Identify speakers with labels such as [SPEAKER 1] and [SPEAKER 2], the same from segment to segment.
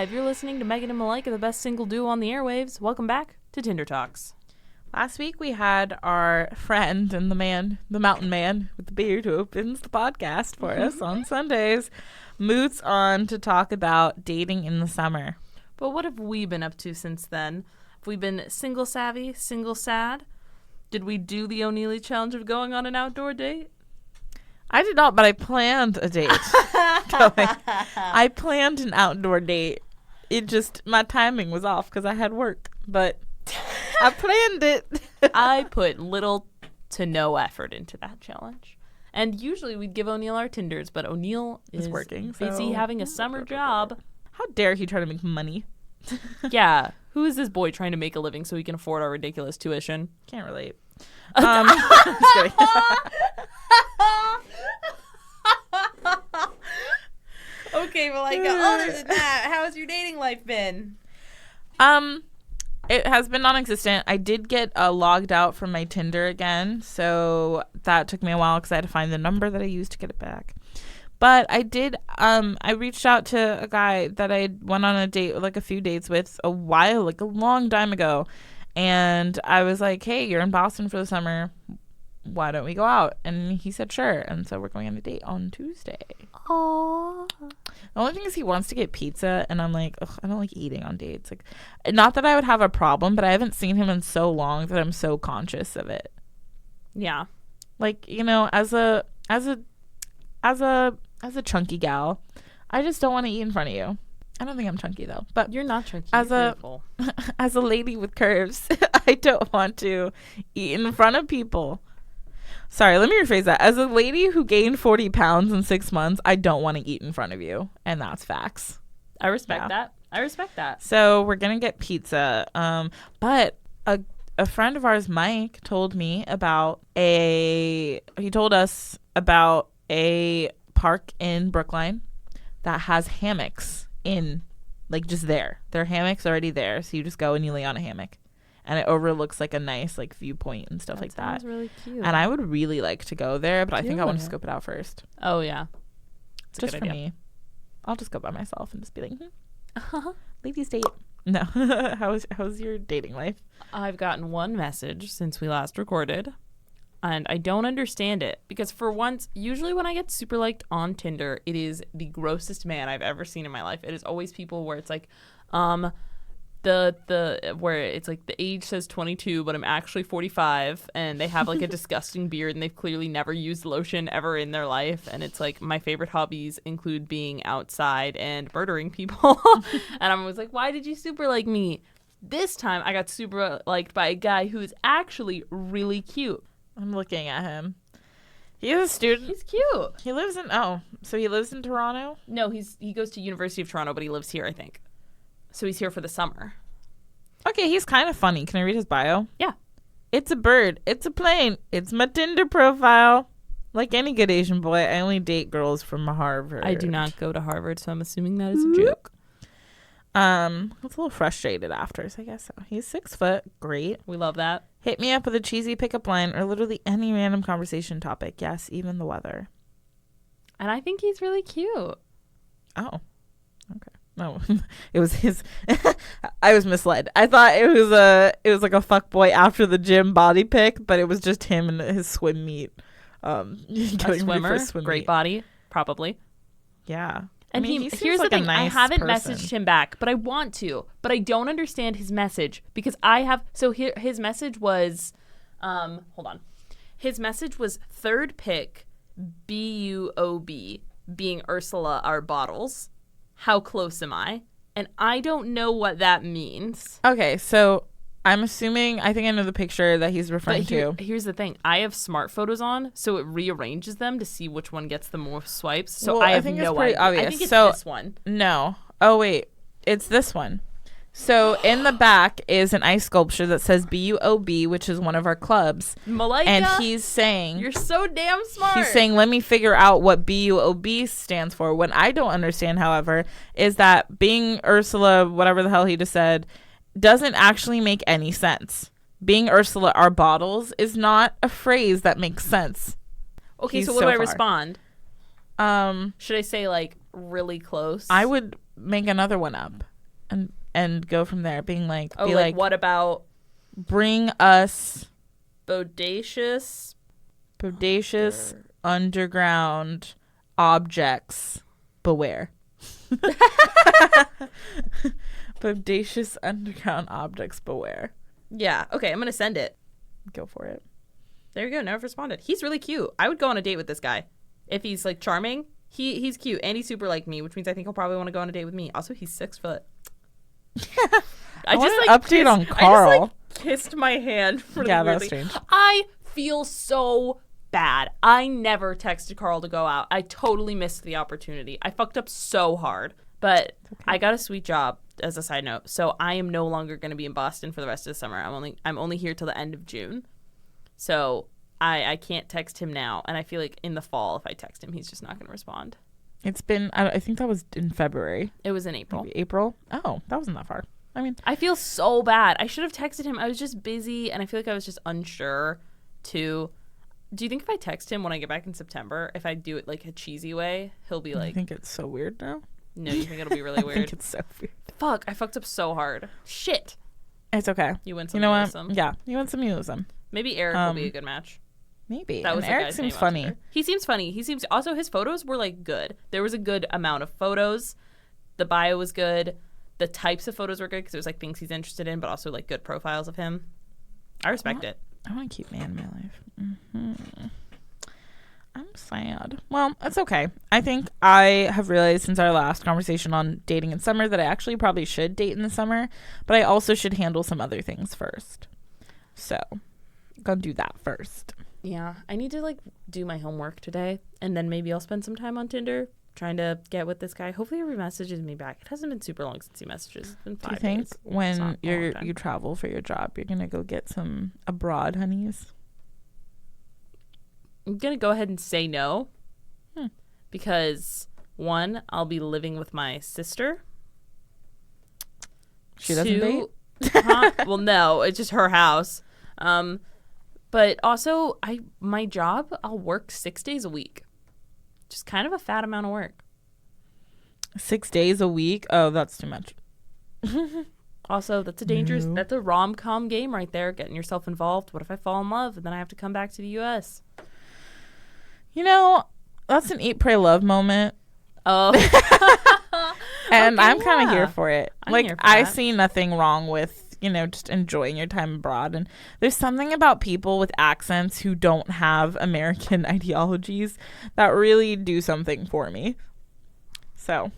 [SPEAKER 1] 5. You're listening to Megan and Malika, the best single duo on the airwaves. Welcome back to Tinder Talks.
[SPEAKER 2] Last week we had our friend and the mountain man with the beard who opens the podcast for us on Sundays, Moots on to talk about dating in the summer.
[SPEAKER 1] But what have we been up to since then? Have we been single savvy, single sad? Did we do the O'Neilly challenge of going on an outdoor date?
[SPEAKER 2] I did not, but I planned a date. I planned an outdoor date. It just, my timing was off because I had work, but I planned it.
[SPEAKER 1] I put little to no effort into that challenge. And usually we'd give O'Neill our Tinders, but O'Neill is
[SPEAKER 2] working,
[SPEAKER 1] busy
[SPEAKER 2] so
[SPEAKER 1] having a summer job.
[SPEAKER 2] How dare he try to make money?
[SPEAKER 1] Yeah. Who is this boy trying to make a living so he can afford our ridiculous tuition?
[SPEAKER 2] Can't relate.
[SPEAKER 1] Just kidding. Okay, Malika, other than that, how has your dating life been?
[SPEAKER 2] It has been non-existent. I did get logged out from my Tinder again, so that took me a while because I had to find the number that I used to get it back. But I did, I reached out to a guy that I went on a date, like a few dates with a long time ago. And I was like, hey, you're in Boston for the summer. Why don't we go out? And he said, sure. And so we're going on a date on Tuesday.
[SPEAKER 1] Aww.
[SPEAKER 2] The only thing is he wants to get pizza. And I'm like, ugh, I don't like eating on dates. Like, not that I would have a problem, but I haven't seen him in so long that I'm so conscious of it.
[SPEAKER 1] Yeah.
[SPEAKER 2] Like, you know, as a chunky gal, I just don't want to eat in front of you. I don't think I'm chunky though, but
[SPEAKER 1] you're not chunky.
[SPEAKER 2] As
[SPEAKER 1] you're
[SPEAKER 2] a
[SPEAKER 1] beautiful.
[SPEAKER 2] As a lady with curves, I don't want to eat in front of people. Sorry, let me rephrase that. As a lady who gained 40 pounds in 6 months, I don't want to eat in front of you, and that's facts.
[SPEAKER 1] I respect that. I respect that.
[SPEAKER 2] So we're gonna get pizza. But a friend of ours, Mike, told us about a park in Brookline that has hammocks in, like, just there. There are hammocks already there, so you just go and you lay on a hammock, and it overlooks like a nice like viewpoint and stuff like that.
[SPEAKER 1] Sounds really cute.
[SPEAKER 2] And I would really like to go there, but I think I want to scope it out first.
[SPEAKER 1] Oh yeah, it's
[SPEAKER 2] just for me. I'll just go by myself and just be like, ladies date. No. how's your dating life?
[SPEAKER 1] I've gotten one message since we last recorded. And I don't understand it because for once, usually when I get super liked on Tinder, it is the grossest man I've ever seen in my life. It is always people where it's like, where it's like the age says 22, but I'm actually 45, and they have like a disgusting beard, and they've clearly never used lotion ever in their life. And it's like, my favorite hobbies include being outside and murdering people. And I'm always like, why did you super like me? This time I got super liked by a guy who is actually really cute.
[SPEAKER 2] I'm looking at him. He's a student.
[SPEAKER 1] He's cute.
[SPEAKER 2] He lives in he lives in Toronto?
[SPEAKER 1] No, he goes to University of Toronto, but he lives here, I think. So he's here for the summer.
[SPEAKER 2] Okay, he's kind of funny. Can I read his bio?
[SPEAKER 1] Yeah.
[SPEAKER 2] It's a bird. It's a plane. It's my Tinder profile. Like any good Asian boy, I only date girls from Harvard.
[SPEAKER 1] I do not go to Harvard, so I'm assuming that is a joke.
[SPEAKER 2] I was a little frustrated after, so I guess so. He's 6 foot. Great.
[SPEAKER 1] We love that.
[SPEAKER 2] Hit me up with a cheesy pickup line or literally any random conversation topic. Yes, even the weather.
[SPEAKER 1] And I think he's really cute.
[SPEAKER 2] Oh, okay. No, it was his. I was misled. I thought it was like a fuck boy after the gym body pic, but it was just him and his swim meet.
[SPEAKER 1] A swimmer, great body, probably.
[SPEAKER 2] Yeah.
[SPEAKER 1] And here's the thing, nice I haven't messaged him back, but I want to. But I don't understand his message because his message was, hold on. His message was third pick, BUOB, being Ursula our bottles. How close am I? And I don't know what that means.
[SPEAKER 2] Okay, so I'm assuming, I think I know the picture that he's referring to.
[SPEAKER 1] Here's the thing. I have smart photos on, so it rearranges them to see which one gets the most swipes. So I have no idea.
[SPEAKER 2] Obvious.
[SPEAKER 1] I think it's this one.
[SPEAKER 2] No. Oh, wait. It's this one. So in the back is an ice sculpture that says BUOB, which is one of our clubs.
[SPEAKER 1] Malika,
[SPEAKER 2] and he's saying...
[SPEAKER 1] You're so damn smart.
[SPEAKER 2] He's saying, let me figure out what BUOB stands for. What I don't understand, however, is that being Ursula, whatever the hell he just said, doesn't actually make any sense. Being Ursula our bottles is not a phrase that makes sense.
[SPEAKER 1] Okay, so what do I respond? Should I say, like, really close?
[SPEAKER 2] I would make another one up. and go from there, being like,
[SPEAKER 1] oh, like what about
[SPEAKER 2] bring us
[SPEAKER 1] bodacious
[SPEAKER 2] underground objects, beware. Bodacious underground objects, beware.
[SPEAKER 1] Yeah, okay, I'm gonna send it.
[SPEAKER 2] Go for it.
[SPEAKER 1] There you go. Never responded. He's really cute. I would go on a date with this guy if he's like charming. He's cute and he's super like me, which means I think he'll probably want to go on a date with me. Also, he's 6 foot.
[SPEAKER 2] I just like update on Carl.
[SPEAKER 1] I just kissed my hand. Really
[SPEAKER 2] yeah,
[SPEAKER 1] weirdly.
[SPEAKER 2] That's strange.
[SPEAKER 1] I feel so bad. I never texted Carl to go out. I totally missed the opportunity. I fucked up so hard. But okay. I got a sweet job, as a side note. So I am no longer going to be in Boston for the rest of the summer. I'm only here till the end of June. So I can't text him now. And I feel like in the fall, if I text him, he's just not going to respond.
[SPEAKER 2] It's been, I think that was in February.
[SPEAKER 1] It was in April.
[SPEAKER 2] Maybe April? Oh, that wasn't that far. I mean,
[SPEAKER 1] I feel so bad. I should have texted him. I was just busy. And I feel like I was just unsure to. Do you think if I text him when I get back in September, if I do it like a cheesy way, he'll be like.
[SPEAKER 2] I think it's so weird now.
[SPEAKER 1] No, you think it'll be really weird?
[SPEAKER 2] I think it's so weird.
[SPEAKER 1] Fuck, I fucked up so hard. Shit.
[SPEAKER 2] It's okay.
[SPEAKER 1] You win some,
[SPEAKER 2] you know
[SPEAKER 1] you
[SPEAKER 2] what?
[SPEAKER 1] lose some.
[SPEAKER 2] Yeah, you win some, you lose some.
[SPEAKER 1] Maybe Eric will be a good match.
[SPEAKER 2] Maybe.
[SPEAKER 1] That was
[SPEAKER 2] Eric seems funny.
[SPEAKER 1] He seems funny. Also, his photos were like good. There was a good amount of photos. The bio was good. The types of photos were good because it was like things he's interested in, but also like good profiles of him. I respect it.
[SPEAKER 2] I want to keep man in my life. Mm-hmm. I'm sad. Well, it's okay. I think I have realized since our last conversation on dating in summer that I actually probably should date in the summer, but I also should handle some other things first. So, gonna do that first.
[SPEAKER 1] Yeah, I need to like do my homework today, and then maybe I'll spend some time on Tinder trying to get with this guy. Hopefully, he messages me back. It hasn't been super long since he messages. It's been 5 days.
[SPEAKER 2] Do you think when you travel for your job, you're gonna go get some abroad honeys?
[SPEAKER 1] I'm going to go ahead and say no because, one, I'll be living with my sister.
[SPEAKER 2] She doesn't date?
[SPEAKER 1] Well, no, it's just her house. But also, my job, I'll work 6 days a week. Just kind of a fat amount of work.
[SPEAKER 2] 6 days a week? Oh, that's too much.
[SPEAKER 1] Also, that's a dangerous, that's a rom-com game right there, getting yourself involved. What if I fall in love and then I have to come back to the U.S.?
[SPEAKER 2] You know, that's an Eat, Pray, Love moment.
[SPEAKER 1] Oh.
[SPEAKER 2] And okay, I'm kind of here for it. I
[SPEAKER 1] that.
[SPEAKER 2] see nothing wrong with, just enjoying your time abroad. And there's something about people with accents who don't have American ideologies that really do something for me. So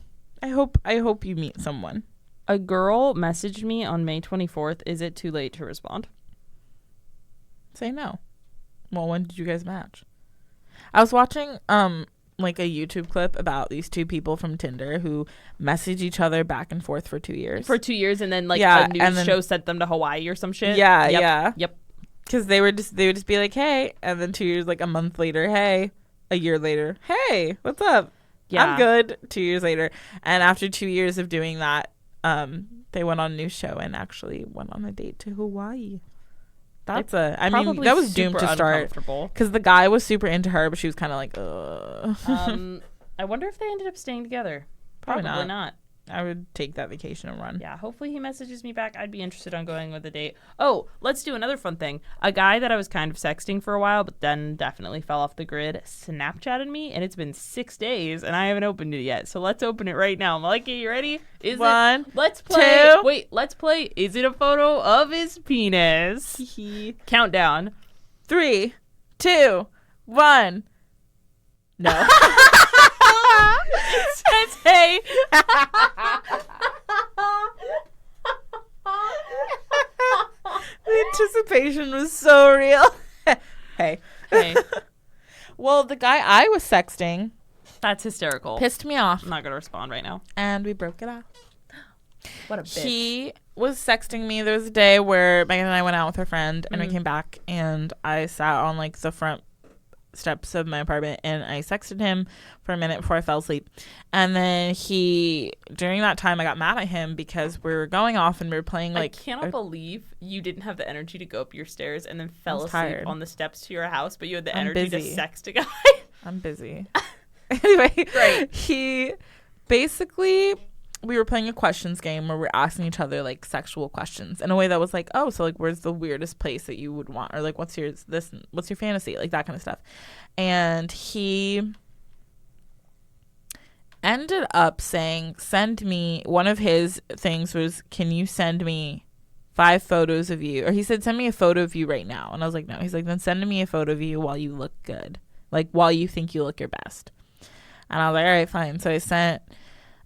[SPEAKER 2] I hope you meet someone.
[SPEAKER 1] A girl messaged me on May 24th. Is it too late to respond?
[SPEAKER 2] Say no. Well, when did you guys match? I was watching like a YouTube clip about these two people from Tinder who message each other back and forth for 2 years.
[SPEAKER 1] For 2 years, and then like a news show sent them to Hawaii or some shit.
[SPEAKER 2] Yeah.
[SPEAKER 1] Yep.
[SPEAKER 2] Because they would just be like, hey, and then 2 years, like a month later, hey, a year later, hey, what's up? Yeah. I'm good. 2 years later, and after 2 years of doing that, they went on a new show and actually went on a date to Hawaii. That was doomed to start because the guy was super into her, but she was kind of like, ugh.
[SPEAKER 1] I wonder if they ended up staying together.
[SPEAKER 2] Probably not. I would take that vacation and run.
[SPEAKER 1] Yeah, hopefully he messages me back. I'd be interested on going with a date. Oh, let's do another fun thing. A guy that I was kind of sexting for a while, but then definitely fell off the grid, Snapchatted me, and it's been 6 days, and I haven't opened it yet. So let's open it right now. Malika, you ready? Let's play.
[SPEAKER 2] 2.
[SPEAKER 1] Wait, let's play. Is it a photo of his penis? Countdown.
[SPEAKER 2] 3, 2, 1. No.
[SPEAKER 1] It says, hey.
[SPEAKER 2] The anticipation was so real. Hey. Well, the guy I was sexting.
[SPEAKER 1] That's hysterical.
[SPEAKER 2] Pissed me off.
[SPEAKER 1] I'm not going to respond right now.
[SPEAKER 2] And we broke it off.
[SPEAKER 1] What a bitch.
[SPEAKER 2] He was sexting me. There was a day where Megan and I went out with her friend, and we came back, and I sat on like the front steps of my apartment, and I sexted him for a minute before I fell asleep. And then during that time, I got mad at him because we were going off and we were playing like.
[SPEAKER 1] I cannot believe you didn't have the energy to go up your stairs and then fell asleep on the steps to your house, but you had the energy to sext a guy.
[SPEAKER 2] I'm busy. Anyway,
[SPEAKER 1] right.
[SPEAKER 2] He basically we were playing a questions game where we're asking each other like sexual questions in a way that was like, oh, so like where's the weirdest place that you would want, or like what's your fantasy, like that kind of stuff. And he ended up saying, send me, one of his things was, can you send me 5 photos of you? Or he said, send me a photo of you right now. And I was like, no. He's like, then send me a photo of you while you look good, like while you think you look your best. And I was like, all right, fine. So I sent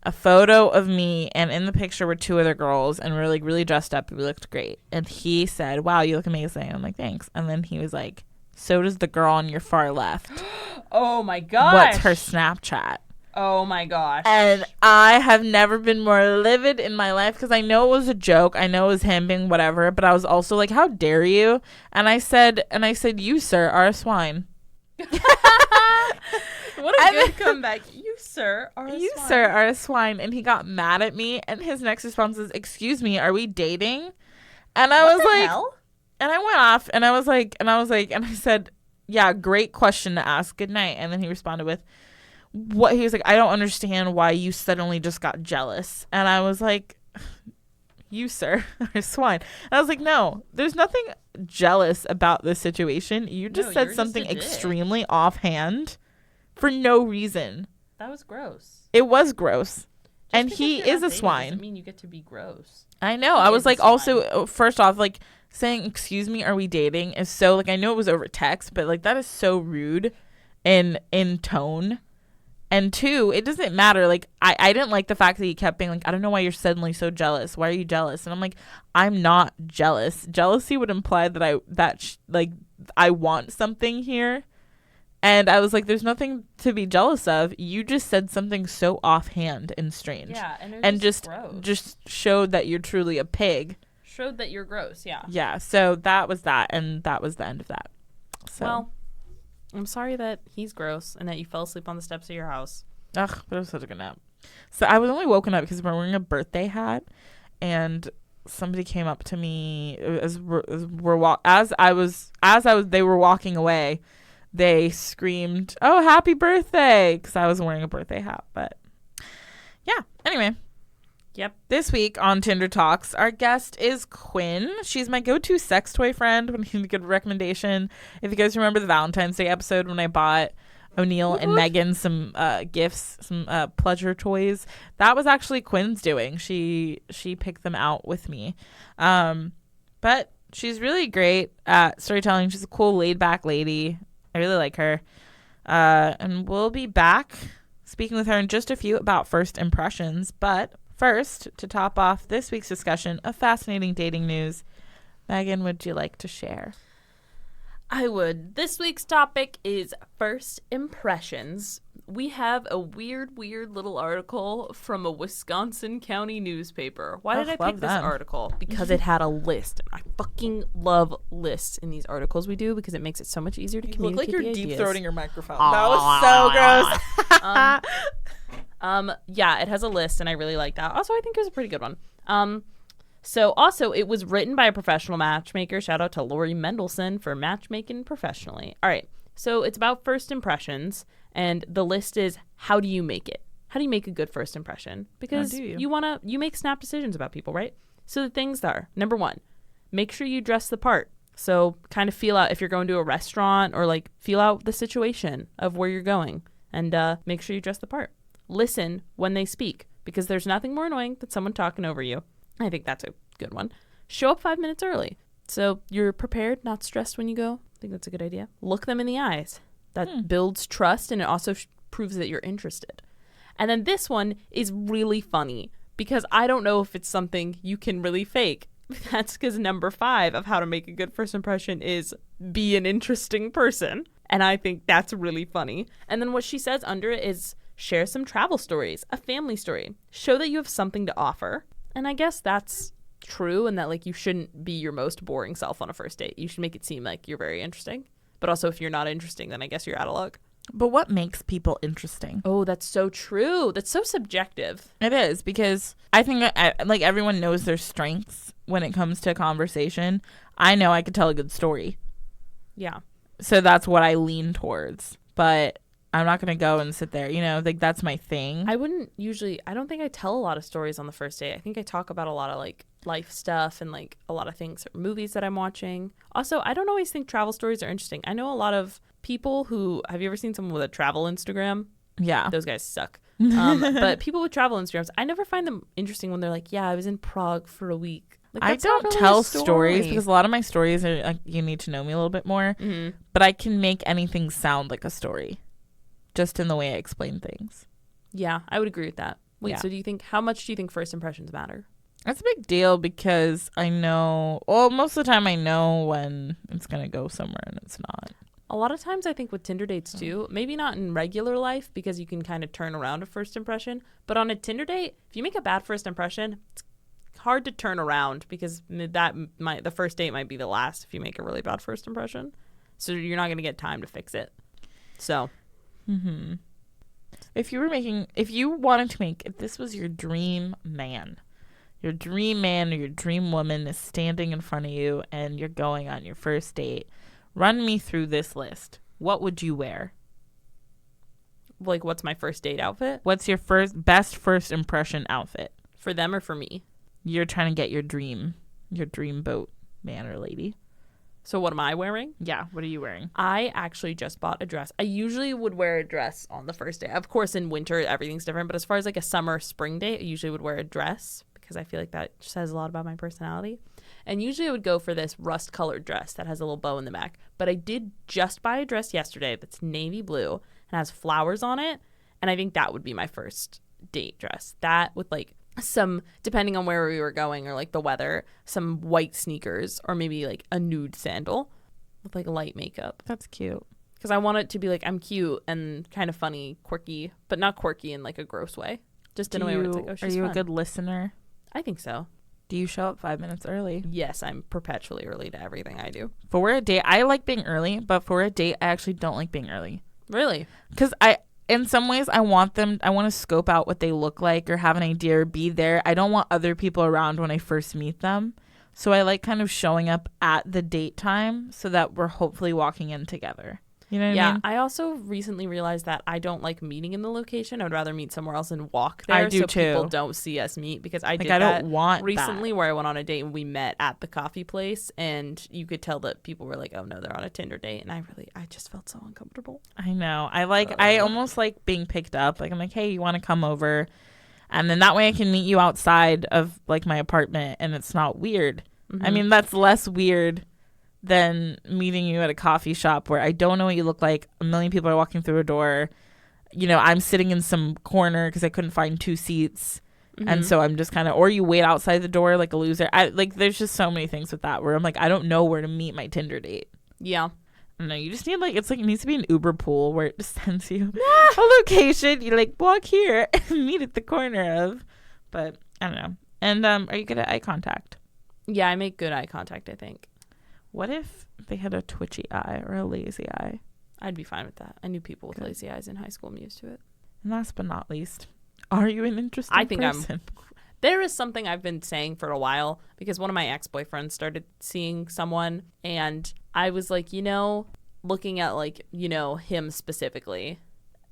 [SPEAKER 2] a photo of me, and in the picture were 2 other girls, and we were like really dressed up. We looked great. And he said, wow, you look amazing. I'm like, thanks. And then he was like, so does the girl on your far left.
[SPEAKER 1] Oh my gosh.
[SPEAKER 2] What's her Snapchat?
[SPEAKER 1] Oh my gosh.
[SPEAKER 2] And I have never been more livid in my life, because I know it was a joke. I know it was him being whatever, but I was also like, how dare you? And I said, you, sir, are a swine.
[SPEAKER 1] What a good comeback. You, sir, are a swine.
[SPEAKER 2] And he got mad at me, and his next response is, excuse me, are we dating? And I was like, hell? And I went off, and I said, yeah, great question to ask. Good night. And then he responded with, what? He was like, I don't understand why you suddenly just got jealous. And I was like, you, sir, are a swine. And I was like, no, there's nothing jealous about this situation. You just said something extremely offhand for no reason.
[SPEAKER 1] That was gross.
[SPEAKER 2] It was gross. And he is a swine.
[SPEAKER 1] Doesn't mean you get to be gross.
[SPEAKER 2] I know. I was like, also, first off, like, saying, excuse me, are we dating, is so, like, I know it was over text, but like that is so rude in tone. And 2, it doesn't matter. Like, I didn't like the fact that he kept being like, I don't know why you're suddenly so jealous. Why are you jealous? And I'm like, I'm not jealous. Jealousy would imply that I want something here. And I was like, there's nothing to be jealous of. You just said something so offhand and strange.
[SPEAKER 1] Yeah, and just
[SPEAKER 2] showed that you're truly a pig.
[SPEAKER 1] Showed that you're gross, yeah.
[SPEAKER 2] Yeah, so that was that, and that was the end of that. So.
[SPEAKER 1] Well, I'm sorry that he's gross and that you fell asleep on the steps of your house.
[SPEAKER 2] Ugh, but it was such a good nap. So I was only woken up because we're wearing a birthday hat, and somebody came up to me as they were walking away. They screamed, "Oh, happy birthday!" because I was wearing a birthday hat. But yeah, anyway.
[SPEAKER 1] Yep.
[SPEAKER 2] This week on Tinder Talks, our guest is Quinn. She's my go-to sex toy friend when you need a good recommendation. If you guys remember the Valentine's Day episode when I bought O'Neill and Megan some gifts, some pleasure toys, that was actually Quinn's doing. She picked them out with me. But she's really great at storytelling. She's a cool, laid-back lady. I really like her. And we'll be back speaking with her in just a few about first impressions. But first, to top off this week's discussion of fascinating dating news, Megan, would you like to share?
[SPEAKER 1] I would. This week's topic is first impressions. We have a weird little article from a Wisconsin county newspaper. Why did I pick this article? Because it had a list. I fucking love lists in these articles we do because it makes it so much easier to communicate.
[SPEAKER 2] You look like you're
[SPEAKER 1] deep
[SPEAKER 2] throating your microphone. That was so gross.
[SPEAKER 1] Yeah, it has a list, and I really like that. Also, I think it was a pretty good one. So also, it was written by a professional matchmaker. Shout out to Lori Mendelson for matchmaking professionally. All right. So it's about first impressions, and the list is, how do you make it? How do you make a good first impression? Because you make snap decisions about people, right? So the things are, number 1, make sure you dress the part. So kind of feel out if you're going to a restaurant, or like feel out the situation of where you're going, and make sure you dress the part. Listen when they speak, because there's nothing more annoying than someone talking over you. I think that's a good one. Show up 5 minutes early, so you're prepared, not stressed when you go. I think that's a good idea. Look them in the eyes. That builds trust, and it also proves that you're interested. And then this one is really funny because I don't know if it's something you can really fake. That's because number 5 of how to make a good first impression is be an interesting person. And I think that's really funny. And then what she says under it is share some travel stories, a family story. Show that you have something to offer. And I guess that's true, and that like you shouldn't be your most boring self on a first date. You should make it seem like you're very interesting. But also, if you're not interesting, then I guess you're out of luck.
[SPEAKER 2] But what makes people interesting?
[SPEAKER 1] Oh, that's so true. That's so subjective.
[SPEAKER 2] It is, because I think like everyone knows their strengths when it comes to a conversation. I know I could tell a good story.
[SPEAKER 1] Yeah.
[SPEAKER 2] So that's what I lean towards. But I'm not going to go and sit there. You know, like that's my thing.
[SPEAKER 1] I don't think I tell a lot of stories on the first date. I think I talk about a lot of like life stuff and like a lot of things, movies that I'm watching. Also, I don't always think travel stories are interesting. I know a lot of people who, have you ever seen someone with a travel Instagram?
[SPEAKER 2] Yeah.
[SPEAKER 1] Those guys suck. But people with travel Instagrams, I never find them interesting when they're like, yeah, I was in Prague for a week. Like,
[SPEAKER 2] I don't really tell stories because a lot of my stories are like, you need to know me a little bit more. Mm-hmm. But I can make anything sound like a story just in the way I explain things.
[SPEAKER 1] Yeah, I would agree with that. Wait, so how much do you think first impressions matter?
[SPEAKER 2] That's a big deal because I know, well, most of the time I know when it's going to go somewhere and it's not.
[SPEAKER 1] A lot of times I think with Tinder dates too, maybe not in regular life because you can kind of turn around a first impression, but on a Tinder date, if you make a bad first impression, it's hard to turn around because the first date might be the last if you make a really bad first impression. So you're not going to get time to fix it. So,
[SPEAKER 2] if this was your dream man or your dream woman is standing in front of you and you're going on your first date, run me through this list. What would you wear?
[SPEAKER 1] Like, what's my first date outfit?
[SPEAKER 2] What's your best first impression outfit?
[SPEAKER 1] For them or for me?
[SPEAKER 2] You're trying to get your dream boat man or lady.
[SPEAKER 1] So what am I wearing?
[SPEAKER 2] Yeah, what are you wearing?
[SPEAKER 1] I actually just bought a dress. I usually would wear a dress on the first day. Of course, in winter, everything's different. But as far as like a summer, spring date, I usually would wear a dress because I feel like that says a lot about my personality. And usually I would go for this rust-colored dress that has a little bow in the back. But I did just buy a dress yesterday that's navy blue and has flowers on it. And I think that would be my first date dress. That with like some, depending on where we were going or like the weather, some white sneakers or maybe like a nude sandal with like light makeup.
[SPEAKER 2] That's cute.
[SPEAKER 1] Because I want it to be like I'm cute and kind of funny, quirky, but not quirky in like a gross way. Just in a way where it's like, oh, she's
[SPEAKER 2] Are you
[SPEAKER 1] fun.
[SPEAKER 2] A good listener?
[SPEAKER 1] I think so.
[SPEAKER 2] Do you show up 5 minutes early?
[SPEAKER 1] Yes, I'm perpetually early to everything I do.
[SPEAKER 2] For a date, I like being early, but for a date, I actually don't like being early.
[SPEAKER 1] Really?
[SPEAKER 2] Because in some ways, I want to scope out what they look like or have an idea or be there. I don't want other people around when I first meet them. So I like kind of showing up at the date time so that we're hopefully walking in together. You know what I mean?
[SPEAKER 1] Yeah, I also recently realized that I don't like meeting in the location. I would rather meet somewhere else and walk there.
[SPEAKER 2] I do
[SPEAKER 1] so
[SPEAKER 2] too.
[SPEAKER 1] People don't see us meet because I did
[SPEAKER 2] I
[SPEAKER 1] that
[SPEAKER 2] don't want
[SPEAKER 1] recently
[SPEAKER 2] that.
[SPEAKER 1] Where I went on a date and we met at the coffee place and you could tell that people were like, oh no, they're on a Tinder date. And I just felt so uncomfortable.
[SPEAKER 2] I know. I almost like being picked up. Like I'm like, hey, you want to come over? And then that way I can meet you outside of like my apartment and it's not weird. Mm-hmm. I mean, that's less weird than meeting you at a coffee shop where I don't know what you look like. A million people are walking through a door. You know, I'm sitting in some corner because I couldn't find 2 seats. Mm-hmm. And so I'm just kind of, or you wait outside the door like a loser. There's just so many things with that where I'm like, I don't know where to meet my Tinder date.
[SPEAKER 1] Yeah.
[SPEAKER 2] No, you just need it needs to be an Uber pool where it just sends you a location. You like walk here and meet at the corner of, but I don't know. And are you good at eye contact?
[SPEAKER 1] Yeah, I make good eye contact, I think.
[SPEAKER 2] What if they had a twitchy eye or a lazy eye?
[SPEAKER 1] I'd be fine with that. I knew people with lazy eyes in high school. I'm used to it.
[SPEAKER 2] And last but not least, are you an interesting person?
[SPEAKER 1] There is something I've been saying for a while because one of my ex-boyfriends started seeing someone and I was like, looking at him specifically.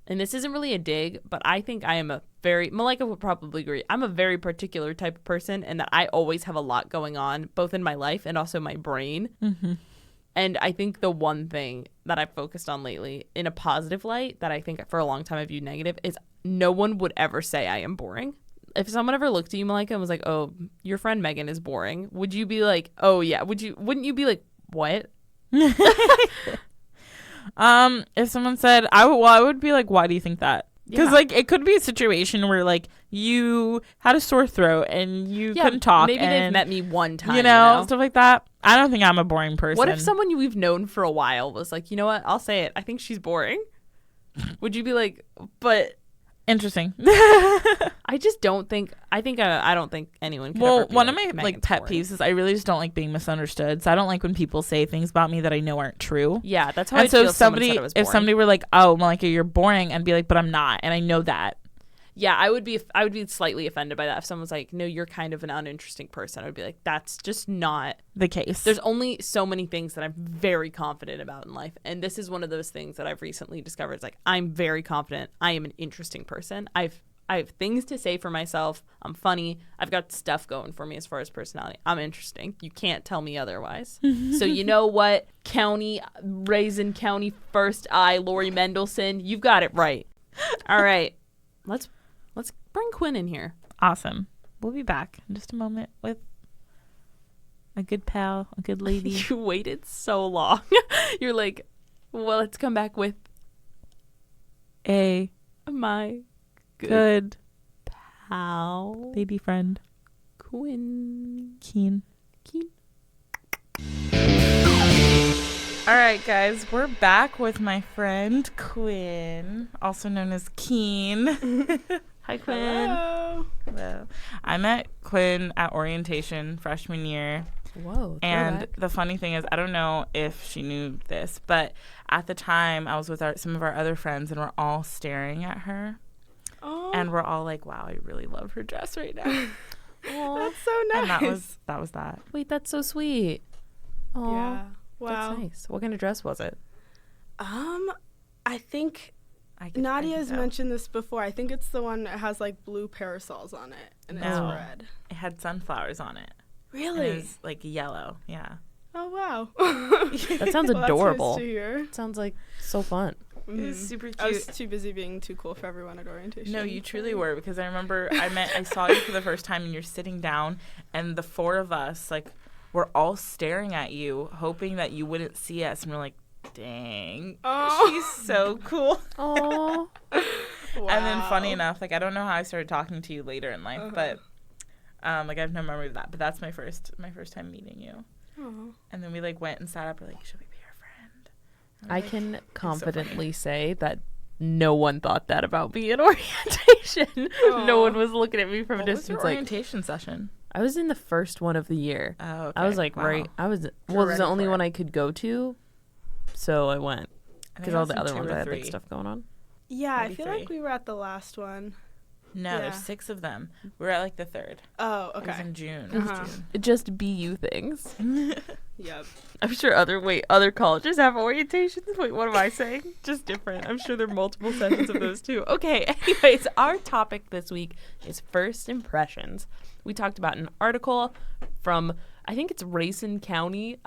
[SPEAKER 1] And this isn't really a dig, but I think I am Malika would probably agree. I'm a very particular type of person and that I always have a lot going on, both in my life and also my brain. Mm-hmm. And I think the one thing that I've focused on lately in a positive light that I think for a long time I viewed negative is no one would ever say I am boring. If someone ever looked at you, Malika, and was like, oh, your friend Megan is boring, would you be like, oh yeah, wouldn't you be like, what?
[SPEAKER 2] If someone said, I would be like, why do you think that? Because it could be a situation where you had a sore throat and you couldn't talk.
[SPEAKER 1] Maybe they've met me one time,
[SPEAKER 2] stuff like that. I don't think I'm a boring person.
[SPEAKER 1] What if someone we've known for a while was like, you know what? I'll say it. I think she's boring. Would you be like, but
[SPEAKER 2] interesting?
[SPEAKER 1] I just don't think. I don't think anyone could.
[SPEAKER 2] Well,
[SPEAKER 1] ever be
[SPEAKER 2] one of my
[SPEAKER 1] Megan's
[SPEAKER 2] pet
[SPEAKER 1] boring.
[SPEAKER 2] peeves is I really just don't like being misunderstood. So I don't like when people say things about me that I know aren't true.
[SPEAKER 1] Yeah, that's how I feel.
[SPEAKER 2] If somebody were like, "Oh, Malika, you're boring," I'd be like, "But I'm not," and I know that.
[SPEAKER 1] Yeah, I would be slightly offended by that if someone's like, no, you're kind of an uninteresting person. I would be like, that's just not
[SPEAKER 2] the case.
[SPEAKER 1] There's only so many things that I'm very confident about in life. And this is one of those things that I've recently discovered. It's like, I'm very confident. I am an interesting person. I have things to say for myself. I'm funny. I've got stuff going for me as far as personality. I'm interesting. You can't tell me otherwise. So you know what? Raisin County First Eye, Lori Mendelson, you've got it right. All right. Let's bring Quinn in here.
[SPEAKER 2] Awesome. We'll be back in just a moment with a good pal, a good lady.
[SPEAKER 1] You waited so long. You're like, well, let's come back with my good pal,
[SPEAKER 2] lady friend,
[SPEAKER 1] Quinn.
[SPEAKER 2] Keen. All right, guys, we're back with my friend Quinn, also known as Keen.
[SPEAKER 1] Hi, Quinn.
[SPEAKER 2] Hello. I met Quinn at orientation freshman year.
[SPEAKER 1] Whoa.
[SPEAKER 2] And the funny thing is, I don't know if she knew this, but at the time I was with some of our other friends and we're all staring at her. Oh. And we're all like, wow, I really love her dress right now.
[SPEAKER 3] That's so nice.
[SPEAKER 2] And that was that.
[SPEAKER 1] Wait, that's so sweet. Aww.
[SPEAKER 3] Yeah. Wow.
[SPEAKER 1] That's nice. What kind of dress was it?
[SPEAKER 3] I think Nadia's mentioned this before. I think it's the one that has like blue parasols on it and it's red.
[SPEAKER 2] It had sunflowers on it.
[SPEAKER 3] Really?
[SPEAKER 2] It was like yellow. Yeah.
[SPEAKER 3] Oh wow.
[SPEAKER 1] That sounds adorable.
[SPEAKER 3] That's nice to hear.
[SPEAKER 1] Sounds like so fun.
[SPEAKER 2] It was super cute.
[SPEAKER 3] I was too busy being too cool for everyone at orientation.
[SPEAKER 2] No, you truly were, because I remember I saw you for the first time and you're sitting down and the four of us like were all staring at you, hoping that you wouldn't see us, and we're like, dang, she's so cool.
[SPEAKER 1] Oh.
[SPEAKER 3] Wow.
[SPEAKER 2] And then funny enough, like I don't know how I started talking to you later in life, but like I have no memory of that. But that's my first time meeting you. And then we like went and sat up. We're like, should we be your friend?
[SPEAKER 1] I can confidently say that no one thought that about me in orientation. No one was looking at me from a distance.
[SPEAKER 2] What was your orientation session?
[SPEAKER 1] I was in the first one of the year.
[SPEAKER 2] Oh, okay.
[SPEAKER 1] I was like, it was the only one I could go to, so I went. Because all the other ones I had like stuff going on.
[SPEAKER 3] Yeah, I feel like we were at the last one.
[SPEAKER 2] No, there's 6 of them. We're at like the 3rd.
[SPEAKER 3] Oh, okay.
[SPEAKER 2] It was in June.
[SPEAKER 1] Just BU things.
[SPEAKER 3] Yep.
[SPEAKER 1] I'm sure other colleges have orientations. Wait, what am I saying? Just different. I'm sure there are multiple sessions of those too. Okay, anyways, our topic this week is first impressions. We talked about an article from, I think it's Raisin County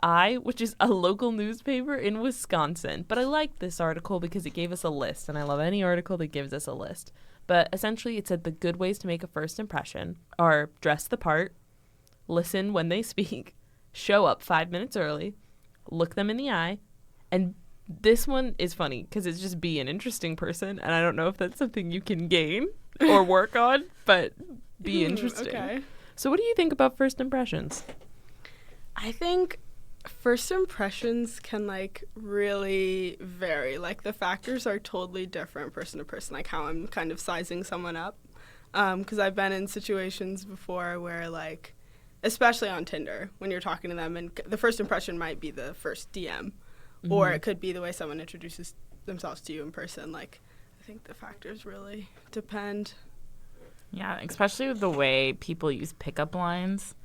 [SPEAKER 1] which is a local newspaper in Wisconsin. But I liked this article because it gave us a list, and I love any article that gives us a list. But essentially it said the good ways to make a first impression are dress the part, listen when they speak, show up 5 minutes early, look them in the eye, and this one is funny because it's just be an interesting person, and I don't know if that's something you can gain or work on, but be interesting.
[SPEAKER 3] Okay.
[SPEAKER 1] So what do you think about first impressions?
[SPEAKER 3] I think first impressions can like really vary. Like the factors are totally different person to person, like how I'm kind of sizing someone up. Because I've been in situations before where like, especially on Tinder, when you're talking to them and the first impression might be the first DM, or it could be the way someone introduces themselves to you in person. Like, I think the factors really depend.
[SPEAKER 2] Yeah, especially with the way people use pickup lines.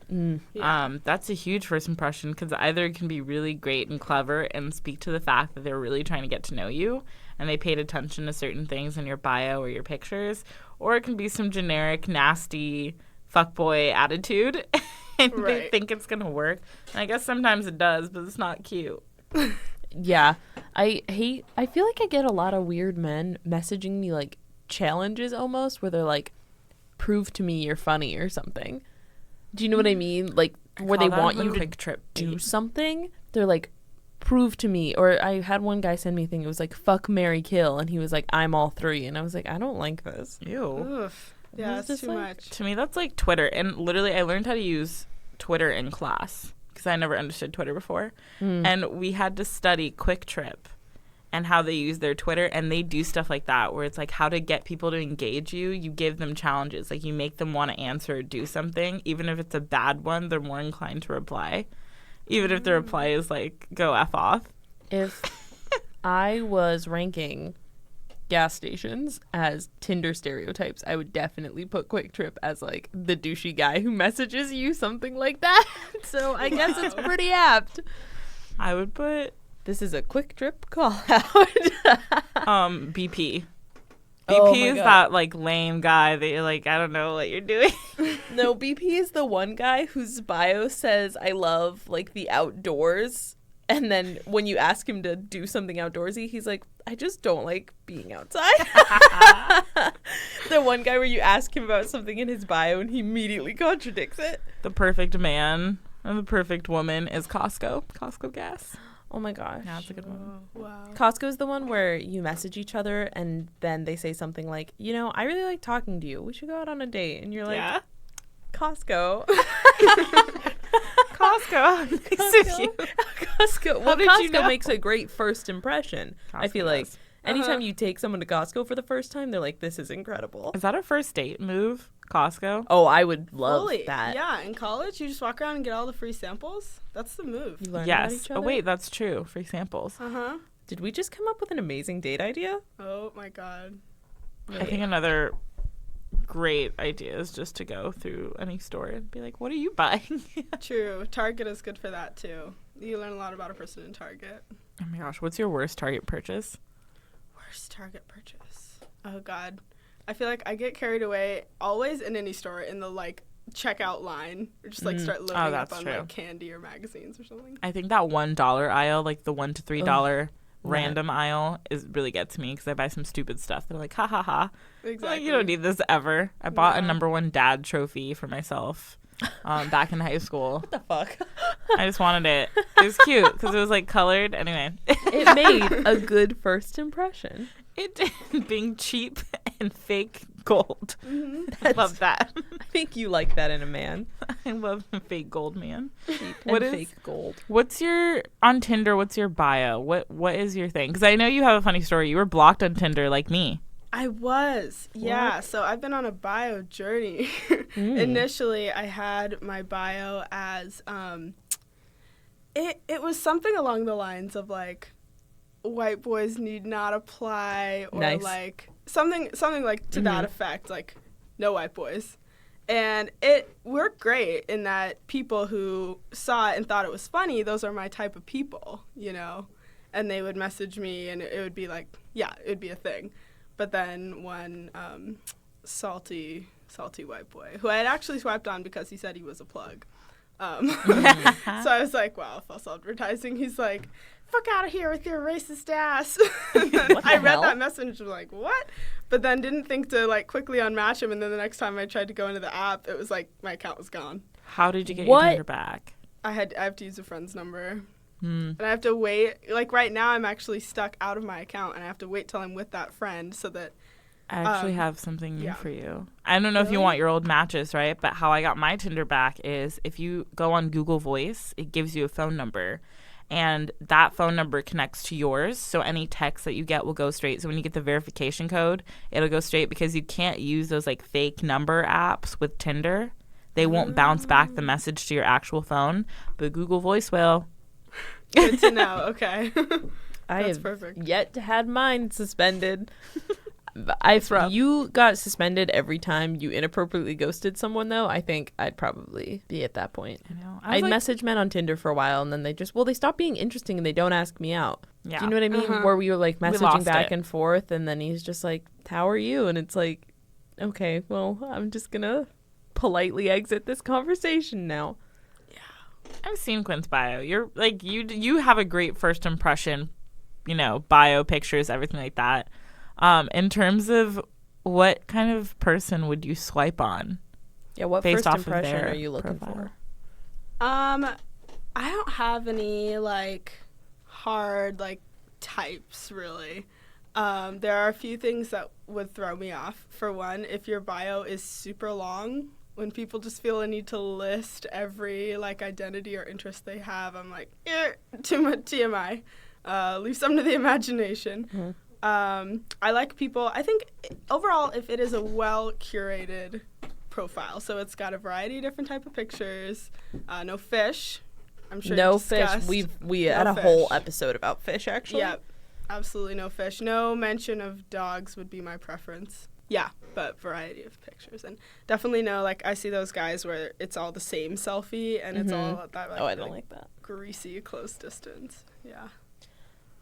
[SPEAKER 3] Yeah.
[SPEAKER 2] That's a huge first impression because either it can be really great and clever and speak to the fact that they're really trying to get to know you and they paid attention to certain things in your bio or your pictures, or it can be some generic, nasty fuckboy attitude and they think it's going to work. And I guess sometimes it does, but it's not cute.
[SPEAKER 1] Yeah. I feel like I get a lot of weird men messaging me like challenges almost where they're like, prove to me you're funny or something. Do you know what I mean? Like where they want you to do something. They're like, prove to me. Or I had one guy send me a thing. It was like, fuck, marry, kill. And he was like, I'm all 3. And I was like, I don't like this.
[SPEAKER 2] Ew.
[SPEAKER 3] Oof. Yeah, that's too much.
[SPEAKER 2] To me, that's like Twitter. And literally, I learned how to use Twitter in class because I never understood Twitter before. And we had to study Quick Trip and how they use their Twitter, and they do stuff like that where it's like how to get people to engage you. You give them challenges. Like you make them want to answer or do something. Even if it's a bad one, they're more inclined to reply. Even if the reply is like, go F off.
[SPEAKER 1] If I was ranking gas stations as Tinder stereotypes, I would definitely put Quick Trip as like the douchey guy who messages you something like that. So I guess it's pretty apt.
[SPEAKER 2] I would put
[SPEAKER 1] this is a Quick Trip call out.
[SPEAKER 2] BP.
[SPEAKER 1] Oh
[SPEAKER 2] BP is
[SPEAKER 1] God.
[SPEAKER 2] that like lame guy that you're like, I don't know what you're doing.
[SPEAKER 1] No, BP is the one guy whose bio says I love like the outdoors. And then when you ask him to do something outdoorsy, he's like, I just don't like being outside. The one guy where you ask him about something in his bio and he immediately contradicts it.
[SPEAKER 2] The perfect man and the perfect woman is Costco. Costco gas.
[SPEAKER 1] Oh my gosh.
[SPEAKER 2] Yeah, that's a good one.
[SPEAKER 3] Wow.
[SPEAKER 1] Costco is the one where you message each other and then they say something like, you know, I really like talking to you. We should go out on a date. And you're like,
[SPEAKER 2] Yeah.
[SPEAKER 1] Costco.
[SPEAKER 2] Costco.
[SPEAKER 1] Costco. Well, Costco makes a great first impression. I feel like
[SPEAKER 2] does.
[SPEAKER 1] anytime you take someone to Costco for the first time, they're like, this is incredible.
[SPEAKER 2] Is that a first date move? Costco?
[SPEAKER 1] Oh, I would love
[SPEAKER 3] Fully.
[SPEAKER 1] that.
[SPEAKER 3] Yeah, in college, you just walk around and get all the free samples. That's the move.
[SPEAKER 1] You learn about
[SPEAKER 2] Yes.
[SPEAKER 1] each other.
[SPEAKER 2] Oh, wait, that's true. Free samples.
[SPEAKER 3] Uh-huh.
[SPEAKER 1] Did we just come up with an amazing date idea?
[SPEAKER 3] Oh, my God.
[SPEAKER 2] I think another great idea is just to go through any store and be like, what are you buying?
[SPEAKER 3] True. Target is good for that, too. You learn a lot about a person in Target.
[SPEAKER 2] Oh my gosh, what's your worst Target purchase?
[SPEAKER 3] Worst Target purchase. Oh, God. I feel like I get carried away always in any store in the, like, checkout line. Or just, like, start loading up
[SPEAKER 2] that's
[SPEAKER 3] on,
[SPEAKER 2] true.
[SPEAKER 3] like, candy or magazines or something.
[SPEAKER 2] I think that $1 aisle, like the $1 to $3 random aisle, really gets me because I buy some stupid stuff. They're like, ha ha ha.
[SPEAKER 3] Exactly.
[SPEAKER 2] You don't need this ever. I bought a
[SPEAKER 3] No.
[SPEAKER 2] #1 dad trophy for myself back in high school.
[SPEAKER 1] What the fuck?
[SPEAKER 2] I just wanted it. It was cute because it was like colored. Anyway.
[SPEAKER 1] It made a good first impression.
[SPEAKER 2] It did, being cheap and fake gold.
[SPEAKER 3] Mm-hmm.
[SPEAKER 2] I love that.
[SPEAKER 1] I think you like that in a man.
[SPEAKER 2] I love a fake gold man.
[SPEAKER 1] Cheap
[SPEAKER 2] What
[SPEAKER 1] and
[SPEAKER 2] is-
[SPEAKER 1] fake gold.
[SPEAKER 2] What's your on Tinder? What's your bio? What is your thing? Because I know you have a funny story. You were blocked on Tinder like me.
[SPEAKER 3] I was. Yeah. So I've been on a bio journey. Initially, I had my bio as it was something along the lines of like white boys need not apply or
[SPEAKER 1] Nice.
[SPEAKER 3] like something like to that effect, like no white boys. And it worked great in that people who saw it and thought it was funny, those are my type of people, you know. And they would message me and it would be like, yeah, it would be a thing. But then one salty white boy, who I had actually swiped on because he said he was a plug. So I was like, wow, false advertising. He's like, fuck out of here with your racist ass. And then I read that message and was like, what? But then didn't think to like quickly unmatch him. And then the next time I tried to go into the app, it was like my account was gone.
[SPEAKER 2] How did you get your Tinder back?
[SPEAKER 3] I have to use a friend's number. And I have to wait. Like right now, I'm actually stuck out of my account, and I have to wait till I'm with that friend so that.
[SPEAKER 2] I actually have something new
[SPEAKER 3] yeah.
[SPEAKER 2] for you. I don't know if you want your old matches, right? But how I got my Tinder back is if you go on Google Voice, it gives you a phone number. And that phone number connects to yours. So any text that you get will go straight. So when you get the verification code, it'll go straight because you can't use those like fake number apps with Tinder. They won't bounce back the message to your actual phone. But Google Voice will.
[SPEAKER 3] Good to know. Okay.
[SPEAKER 1] I
[SPEAKER 3] That's
[SPEAKER 1] have
[SPEAKER 3] perfect.
[SPEAKER 1] yet to had mine suspended. If you got suspended every time you inappropriately ghosted someone, though, I think I'd probably be at that point.
[SPEAKER 2] I know.
[SPEAKER 1] I'd message men on Tinder for a while, and then they stop being interesting, and they don't ask me out.
[SPEAKER 2] Yeah.
[SPEAKER 1] Do you know what I mean? Where we were like messaging
[SPEAKER 2] lost
[SPEAKER 1] back
[SPEAKER 2] it.
[SPEAKER 1] and forth, and then he's just like, "How are you?" And it's like, okay, well, I'm just gonna politely exit this conversation now.
[SPEAKER 2] I've seen Quinn's bio. You're like you have a great first impression, you know, bio, pictures, everything like that. In terms of what kind of person would you swipe on?
[SPEAKER 1] Yeah, what
[SPEAKER 2] based
[SPEAKER 1] first
[SPEAKER 2] off of
[SPEAKER 1] impression
[SPEAKER 2] their
[SPEAKER 1] are you looking
[SPEAKER 2] profile?
[SPEAKER 1] for?
[SPEAKER 3] I don't have any like hard like types really. There are a few things that would throw me off. For one, if your bio is super long, when people just feel a need to list every like identity or interest they have, I'm like, too much TMI. Leave some to the imagination. I like people. I think overall, if it is a well curated profile, so it's got a variety of different type of pictures, no fish. I'm sure
[SPEAKER 1] No
[SPEAKER 3] you've
[SPEAKER 1] fish.
[SPEAKER 3] discussed.
[SPEAKER 1] We
[SPEAKER 3] No
[SPEAKER 1] had a
[SPEAKER 3] fish.
[SPEAKER 1] whole episode about fish actually.
[SPEAKER 3] Yep. Absolutely no fish. No mention of dogs would be my preference. Yeah, but variety of pictures. And definitely no, like, I see those guys where it's all the same selfie and it's all that, like,
[SPEAKER 4] I don't like that.
[SPEAKER 3] Greasy close distance. Yeah.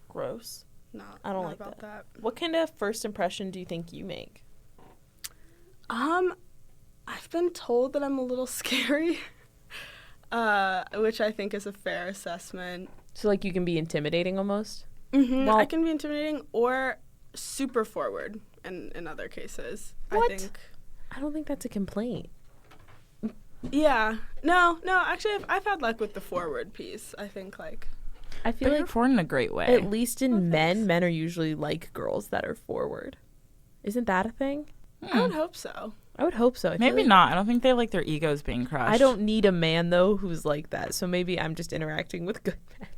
[SPEAKER 4] Gross.
[SPEAKER 3] No,
[SPEAKER 4] I don't
[SPEAKER 3] not
[SPEAKER 4] like
[SPEAKER 3] about that.
[SPEAKER 4] What kind of first impression do you think you make?
[SPEAKER 3] I've been told that I'm a little scary, which I think is a fair assessment.
[SPEAKER 1] So, like, you can be intimidating almost?
[SPEAKER 3] Mm-hmm.
[SPEAKER 1] Well,
[SPEAKER 3] I can be intimidating or super forward in other cases.
[SPEAKER 1] What?
[SPEAKER 3] I think.
[SPEAKER 1] I don't think that's a complaint.
[SPEAKER 3] Yeah. No, actually, I've had luck with the forward piece. I think, like.
[SPEAKER 1] I feel like
[SPEAKER 2] forward in a great way.
[SPEAKER 1] At least in men are usually like girls that are forward. Isn't that a thing?
[SPEAKER 3] I would hope so.
[SPEAKER 1] I would hope so.
[SPEAKER 2] Maybe not. I don't think they like their egos being crushed.
[SPEAKER 1] I don't need a man, though, who's like that. So maybe I'm just interacting with good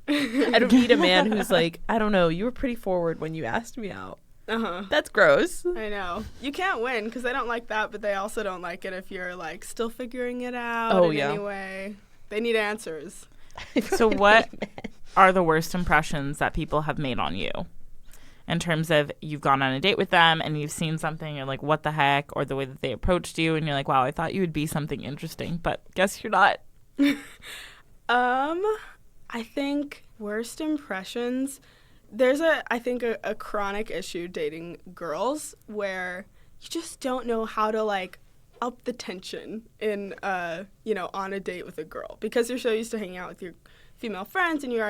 [SPEAKER 1] men. I don't need a man who's like, I don't know, you were pretty forward when you asked me out.
[SPEAKER 3] Uh-huh.
[SPEAKER 1] That's gross.
[SPEAKER 3] I know. You can't win because they don't like that, but they also don't like it if you're, like, still figuring it out in any way. They need answers.
[SPEAKER 2] So what are the worst impressions that people have made on you? In terms of you've gone on a date with them and you've seen something, you're like, what the heck? Or the way that they approached you and you're like, wow, I thought you would be something interesting, but guess you're not.
[SPEAKER 3] I think worst impressions, there's I think a chronic issue dating girls where you just don't know how to, like, up the tension in, on a date with a girl because you're so used to hanging out with your female friends and you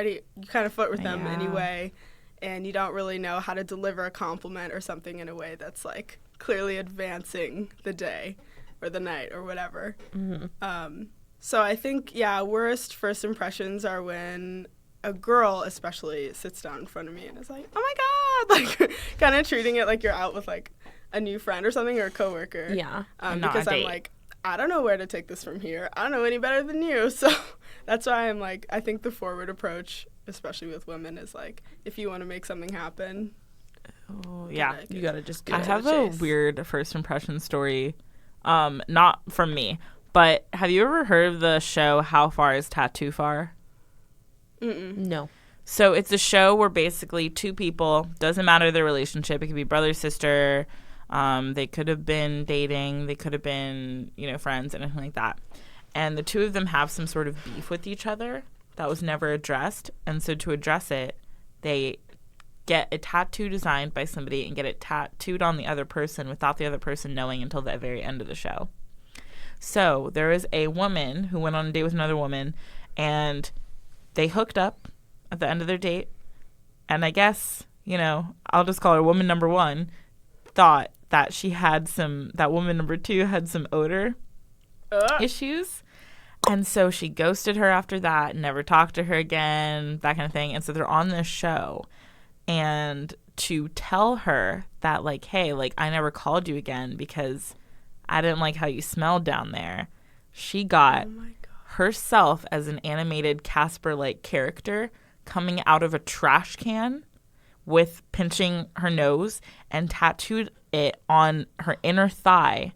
[SPEAKER 3] kind of flirt with them anyway. And you don't really know how to deliver a compliment or something in a way that's, like, clearly advancing the day or the night or whatever. Mm-hmm. So I think, worst first impressions are when a girl especially sits down in front of me and is like, oh, my God, like, kind of treating it like you're out with, like, a new friend or something or a coworker.
[SPEAKER 1] Yeah.
[SPEAKER 3] Because I'm like, I don't know where to take this from here. I don't know any better than you. So that's why I'm like, I think the forward approach, especially with women, is like, if you want to make something happen,
[SPEAKER 1] you gotta just go.
[SPEAKER 2] I have a weird first impression story, not from me, but have you ever heard of the show How Far Is Tattoo Far?
[SPEAKER 1] No.
[SPEAKER 2] So it's a show where basically two people, doesn't matter their relationship, it could be brother, sister, they could have been dating, they could have been, friends, anything like that. And the two of them have some sort of beef with each other that was never addressed. And so to address it, they get a tattoo designed by somebody and get it tattooed on the other person without the other person knowing until the very end of the show. So there is a woman who went on a date with another woman, and they hooked up at the end of their date. And I guess, I'll just call her woman number one, thought that that woman number two had some odor issues. And so she ghosted her after that, never talked to her again, that kind of thing. And so they're on this show. And to tell her that, like, hey, like, I never called you again because I didn't like how you smelled down there, she got herself as an animated Casper-like character coming out of a trash can with pinching her nose and tattooed it on her inner thigh.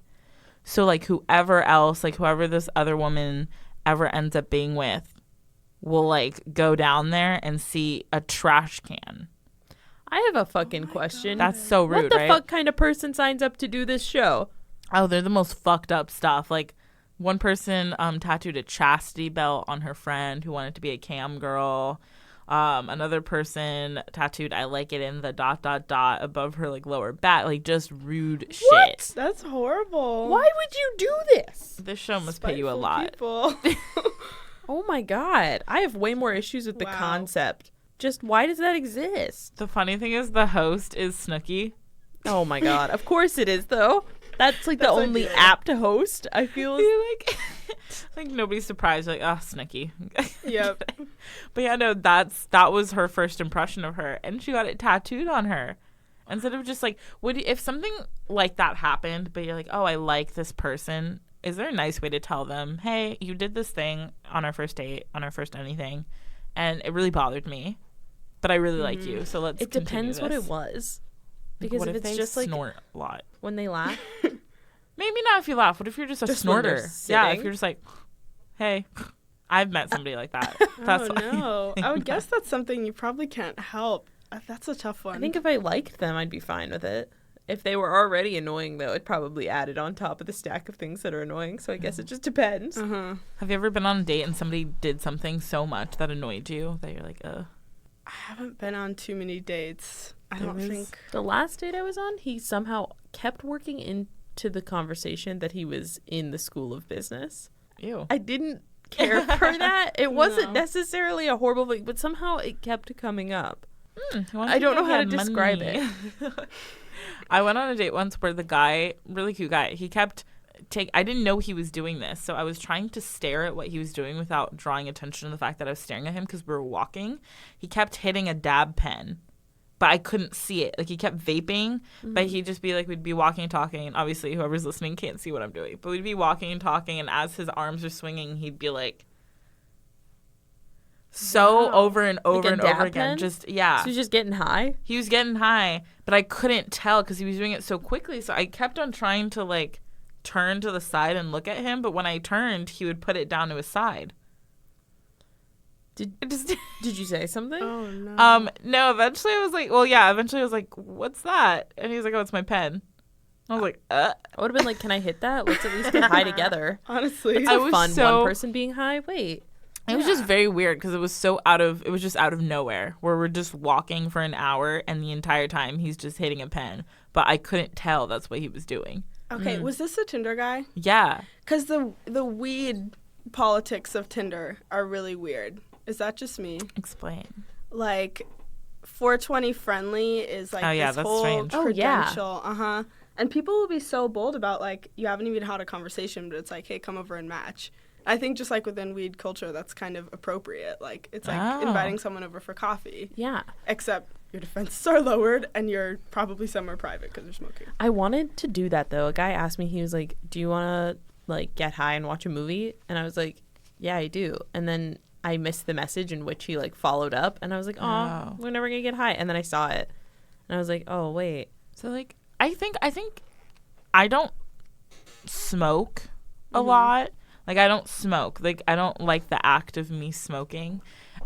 [SPEAKER 2] So, like, whoever this other woman ever ends up being with will, like, go down there and see a trash can.
[SPEAKER 1] I have a fucking question.
[SPEAKER 2] God. That's so rude,
[SPEAKER 1] What the
[SPEAKER 2] right?
[SPEAKER 1] fuck kind of person signs up to do this show?
[SPEAKER 2] Oh, they're the most fucked up stuff. Like, one person tattooed a chastity belt on her friend who wanted to be a cam girl. Another person tattooed "I like it" in the ... above her, like, lower back. Like, just rude shit.
[SPEAKER 3] That's horrible.
[SPEAKER 1] Why would you do this?
[SPEAKER 2] This show must pay you a lot.
[SPEAKER 1] Oh my God. I have way more issues with the concept. Just why does that exist?
[SPEAKER 2] The funny thing is the host is Snooki.
[SPEAKER 1] Oh my God. Of course it is, though. That's like the only app to host, I feel.
[SPEAKER 2] Like nobody's surprised. Like, oh, Snooki.
[SPEAKER 3] Yep.
[SPEAKER 2] But yeah, no, that was her first impression of her, and she got it tattooed on her. Instead of just like, if something like that happened, but you're like, oh, I like this person, is there a nice way to tell them, hey, you did this thing on our first date, on our first anything, and it really bothered me, but I really like you, so let's.
[SPEAKER 1] It depends what it was. Because
[SPEAKER 2] what
[SPEAKER 1] if it's just like
[SPEAKER 2] snort a lot
[SPEAKER 1] when they laugh,
[SPEAKER 2] maybe not if you laugh. What if you're just a snorter? Yeah, if you're just like, hey, I've met somebody like that. That's
[SPEAKER 3] no. I would guess that's something you probably can't help. That's a tough one.
[SPEAKER 4] I think if I liked them, I'd be fine with it. If they were already annoying, though, it probably added on top of the stack of things that are annoying. So I guess it just depends.
[SPEAKER 3] Uh-huh.
[SPEAKER 2] Have you ever been on a date and somebody did something so much that annoyed you that you're like,
[SPEAKER 3] I haven't been on too many dates. I don't think.
[SPEAKER 4] The last date I was on, he somehow kept working into the conversation that he was in the school of business.
[SPEAKER 2] ew.
[SPEAKER 4] I didn't care for that. It wasn't
[SPEAKER 3] No.
[SPEAKER 4] necessarily a horrible thing, but somehow it kept coming up.
[SPEAKER 2] I
[SPEAKER 4] don't know how to describe it.
[SPEAKER 2] I went on a date once where the guy, really cute guy, he kept I didn't know he was doing this, so I was trying to stare at what he was doing without drawing attention to the fact that I was staring at him because we were walking. He kept hitting a dab pen, but I couldn't see it. Like, he kept vaping, but he'd just be like, we'd be walking and talking, and obviously whoever's listening can't see what I'm doing, but we'd be walking and talking, and as his arms are swinging, he'd be like, over and over and over again.
[SPEAKER 4] pen?
[SPEAKER 2] Just, yeah.
[SPEAKER 4] So he's just getting high?
[SPEAKER 2] He was getting high, but I couldn't tell because he was doing it so quickly. So I kept on trying to, like, turn to the side and look at him. But when I turned, he would put it down to his side.
[SPEAKER 4] Did you say something?
[SPEAKER 3] Oh, no.
[SPEAKER 2] No, eventually I was like, well, yeah, eventually I was like, what's that? And he was like, oh, it's my pen. I was like,
[SPEAKER 4] I would have been like, can I hit that? Let's at least get high together.
[SPEAKER 3] Honestly.
[SPEAKER 4] It's
[SPEAKER 2] I
[SPEAKER 4] so
[SPEAKER 2] was
[SPEAKER 4] fun,
[SPEAKER 2] so-
[SPEAKER 4] one person being high. Wait.
[SPEAKER 2] It was just very weird because it was just out of nowhere where we're just walking for an hour and the entire time he's just hitting a pen. But I couldn't tell that's what he was doing.
[SPEAKER 3] Okay, was this the Tinder guy?
[SPEAKER 2] Yeah.
[SPEAKER 3] Because the weed politics of Tinder are really weird. Is that just me?
[SPEAKER 2] Explain.
[SPEAKER 3] Like, 420 friendly is like
[SPEAKER 2] Oh, yeah,
[SPEAKER 3] this
[SPEAKER 2] that's
[SPEAKER 3] whole
[SPEAKER 2] strange.
[SPEAKER 4] Oh, yeah.
[SPEAKER 3] credential. Uh-huh. And people will be so bold about, like, you haven't even had a conversation, but it's like, hey, come over and match. I think just like within weed culture, that's kind of appropriate. Like, it's like inviting someone over for coffee.
[SPEAKER 4] Yeah.
[SPEAKER 3] Except your defenses are lowered and you're probably somewhere private because you're smoking.
[SPEAKER 4] I wanted to do that, though. A guy asked me, he was like, do you want to, like, get high and watch a movie? And I was like, yeah, I do. And then I missed the message in which he, like, followed up. And I was like, oh, we're never going to get high. And then I saw it. And I was like, oh, wait.
[SPEAKER 2] So, like, I think I don't smoke a lot. Like, I don't smoke. Like, I don't like the act of me smoking.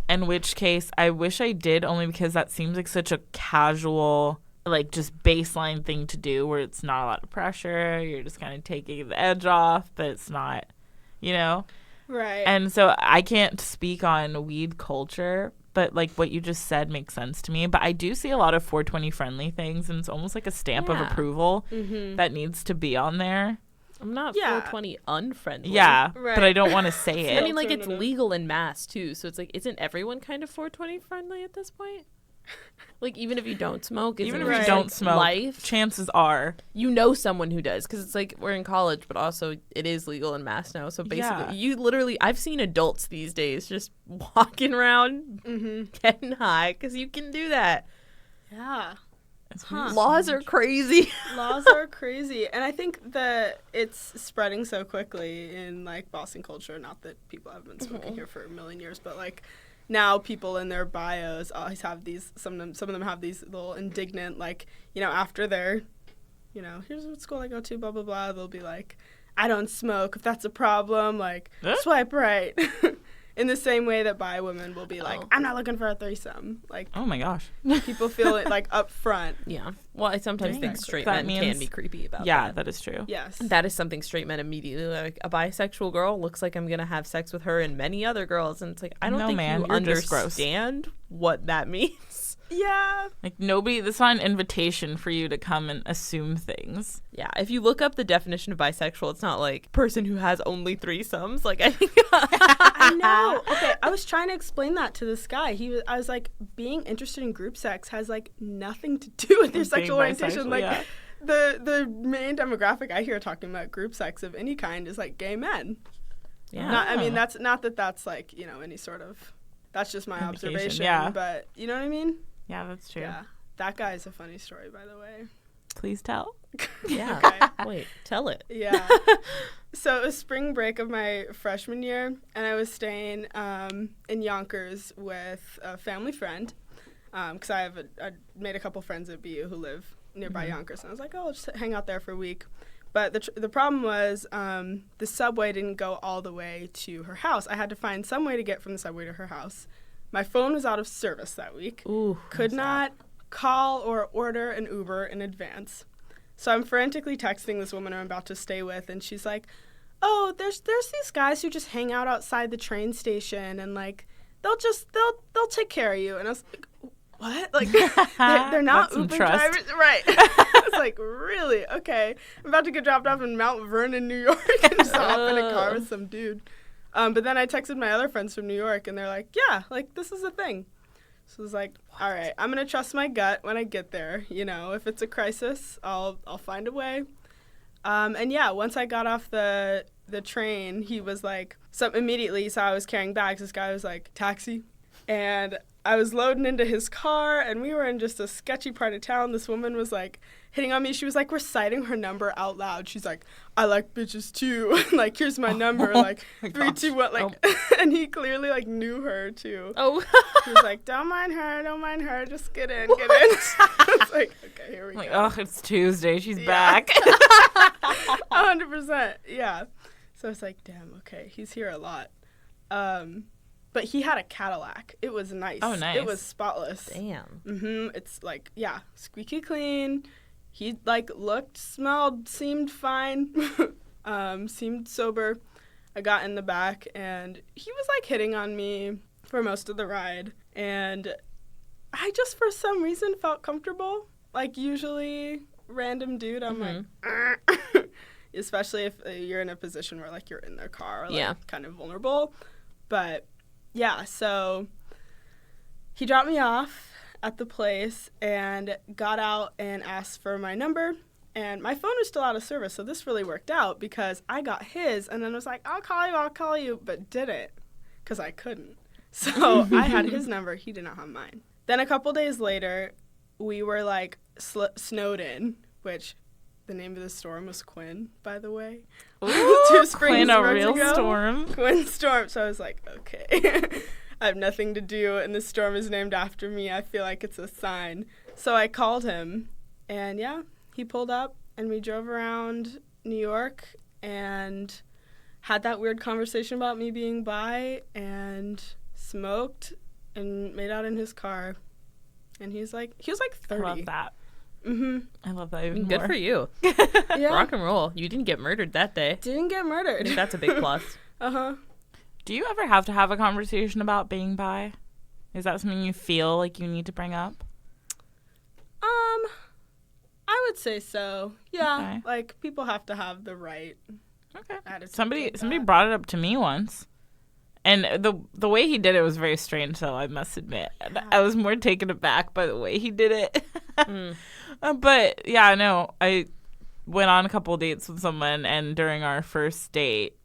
[SPEAKER 2] In which case, I wish I did, only because that seems like such a casual, like, just baseline thing to do where it's not a lot of pressure. You're just kind of taking the edge off, but it's not, you know?
[SPEAKER 3] Right.
[SPEAKER 2] And so I can't speak on weed culture, but, like, what you just said makes sense to me. But I do see a lot of 420 friendly things, and it's almost like a stamp of approval that needs to be on there.
[SPEAKER 4] I'm not 420 unfriendly.
[SPEAKER 2] Yeah,
[SPEAKER 3] Right.
[SPEAKER 2] but I don't want to say it.
[SPEAKER 4] I mean, like, it's legal in Mass, too. So it's like, isn't everyone kind of 420 friendly at this point? Like, even if you don't smoke,
[SPEAKER 2] even if
[SPEAKER 3] Right.
[SPEAKER 2] you don't smoke,
[SPEAKER 4] life,
[SPEAKER 2] chances are
[SPEAKER 4] you know someone who does. Because it's like, we're in college, but also it is legal in Mass now. So basically, you literally, I've seen adults these days just walking around getting high because you can do that.
[SPEAKER 3] Yeah.
[SPEAKER 4] Laws are crazy.
[SPEAKER 3] Laws are crazy. And I think that it's spreading so quickly in, like, Boston culture. Not that people have been smoking here for a million years, but, like, now people in their bios always have these, some of them have these little indignant, like, you know, after their, you know, here's what school I go to, blah, blah, blah. They'll be like, I don't smoke. If that's a problem, like, swipe right. In the same way that bi women will be like, I'm not looking for a threesome. Like,
[SPEAKER 2] oh my gosh.
[SPEAKER 3] people feel it, like, up front.
[SPEAKER 4] Yeah. Well, I sometimes think straight
[SPEAKER 2] That
[SPEAKER 4] men can be creepy about that.
[SPEAKER 2] Yeah, that is true.
[SPEAKER 3] Yes.
[SPEAKER 4] That is something straight men immediately, like, a bisexual girl looks like I'm going to have sex with her and many other girls. And it's like, I don't think
[SPEAKER 2] man,
[SPEAKER 4] you
[SPEAKER 2] you're just gross.
[SPEAKER 4] understand what that means.
[SPEAKER 3] Yeah.
[SPEAKER 2] Like, that's not an invitation for you to come and assume things.
[SPEAKER 4] Yeah. If you look up the definition of bisexual, it's not like person who has only threesomes. Like, I think.
[SPEAKER 3] I know. Okay, I was trying to explain that to this guy. I was like, being interested in group sex has, like, nothing to do with your sexual orientation. Like, the main demographic I hear talking about group sex of any kind is, like, gay men.
[SPEAKER 4] Yeah.
[SPEAKER 3] I mean, that's not that's like, you know, any sort of. That's just my observation.
[SPEAKER 2] Yeah.
[SPEAKER 3] But you know what I mean?
[SPEAKER 2] Yeah, that's true.
[SPEAKER 3] Yeah. That guy is a funny story, by the way.
[SPEAKER 2] Please tell.
[SPEAKER 4] Yeah.
[SPEAKER 3] Okay.
[SPEAKER 4] Wait, tell it.
[SPEAKER 3] Yeah. So it was spring break of my freshman year, and I was staying in Yonkers with a family friend, because I made a couple friends at BU who live nearby Yonkers, and I was like, oh, I'll just hang out there for a week. But the problem was the subway didn't go all the way to her house. I had to find some way to get from the subway to her house My phone was out of service that week.
[SPEAKER 4] Ooh,
[SPEAKER 3] could not call or order an Uber in advance. So I'm frantically texting this woman I'm about to stay with, and she's like, oh, there's these guys who just hang out outside the train station, and like they'll take care of you. And I was like, what? Like they're not Uber drivers, right? It's like, really? Okay, I'm about to get dropped off in Mount Vernon, New York, and just hop in a car with some dude. But then I texted my other friends from New York, and they're like, yeah, like this is a thing. So I was like, all right, I'm gonna trust my gut when I get there. You know, if it's a crisis, I'll find a way. And yeah, once I got off the train, he was like, so immediately he saw I was carrying bags. This guy was like, taxi. And I was loading into his car, and we were in just a sketchy part of town. This woman was like hitting on me. She was like reciting her number out loud. She's like, I like bitches too. Like, here's my number. Like, 3, 2, 1. Like, and he clearly like knew her too.
[SPEAKER 1] Oh.
[SPEAKER 3] He was like, don't mind her. Just get in. I was like, okay, here we go.
[SPEAKER 2] Oh, it's Tuesday. She's back.
[SPEAKER 3] 100%. Yeah. So I was like, damn, okay, he's here a lot. But he had a Cadillac. It was nice.
[SPEAKER 2] Oh, nice.
[SPEAKER 3] It was spotless.
[SPEAKER 4] Damn.
[SPEAKER 3] Mm-hmm. It's like, yeah, squeaky clean. He like looked, smelled, seemed fine. Seemed sober. I got in the back, and he was like hitting on me for most of the ride. And I just, for some reason, felt comfortable. Like, usually, random dude, I'm like, especially if you're in a position where like you're in their car, like kind of vulnerable. But yeah, so he dropped me off at the place and got out and asked for my number. And my phone was still out of service, so this really worked out because I got his and then was like, I'll call you, but didn't because I couldn't. So I had his number. He did not have mine. Then a couple days later, we were like snowed in, which the name of the storm was Quinn, by the way.
[SPEAKER 2] Ooh,
[SPEAKER 3] 2 springs
[SPEAKER 2] Quinn, a
[SPEAKER 3] months
[SPEAKER 2] real
[SPEAKER 3] ago.
[SPEAKER 2] storm.
[SPEAKER 3] Quinn storm. So I was like, okay, I have nothing to do, and this storm is named after me. I feel like it's a sign. So I called him, and yeah, he pulled up, and we drove around New York and had that weird conversation about me being bi, and smoked and made out in his car. And he was like 30.
[SPEAKER 2] I love that.
[SPEAKER 3] Mm-hmm.
[SPEAKER 2] I love that even
[SPEAKER 4] Good
[SPEAKER 2] more.
[SPEAKER 4] for you.
[SPEAKER 3] Yeah.
[SPEAKER 4] Rock and roll. You didn't get murdered that day.
[SPEAKER 3] Didn't get
[SPEAKER 4] I
[SPEAKER 3] murdered.
[SPEAKER 4] think that's a big plus.
[SPEAKER 3] Uh-huh.
[SPEAKER 2] Do you ever have to have a conversation about being bi? Is that something you feel like you need to bring up?
[SPEAKER 3] I would say so. Yeah.
[SPEAKER 2] Okay.
[SPEAKER 3] Like, people have to have the right
[SPEAKER 2] Okay.
[SPEAKER 3] attitude.
[SPEAKER 2] Somebody
[SPEAKER 3] toward that.
[SPEAKER 2] brought it up to me once. And the way he did it was very strange, so I must admit. I was more taken aback by the way he did it. But, yeah, no, I went on a couple of dates with someone, and during our first date,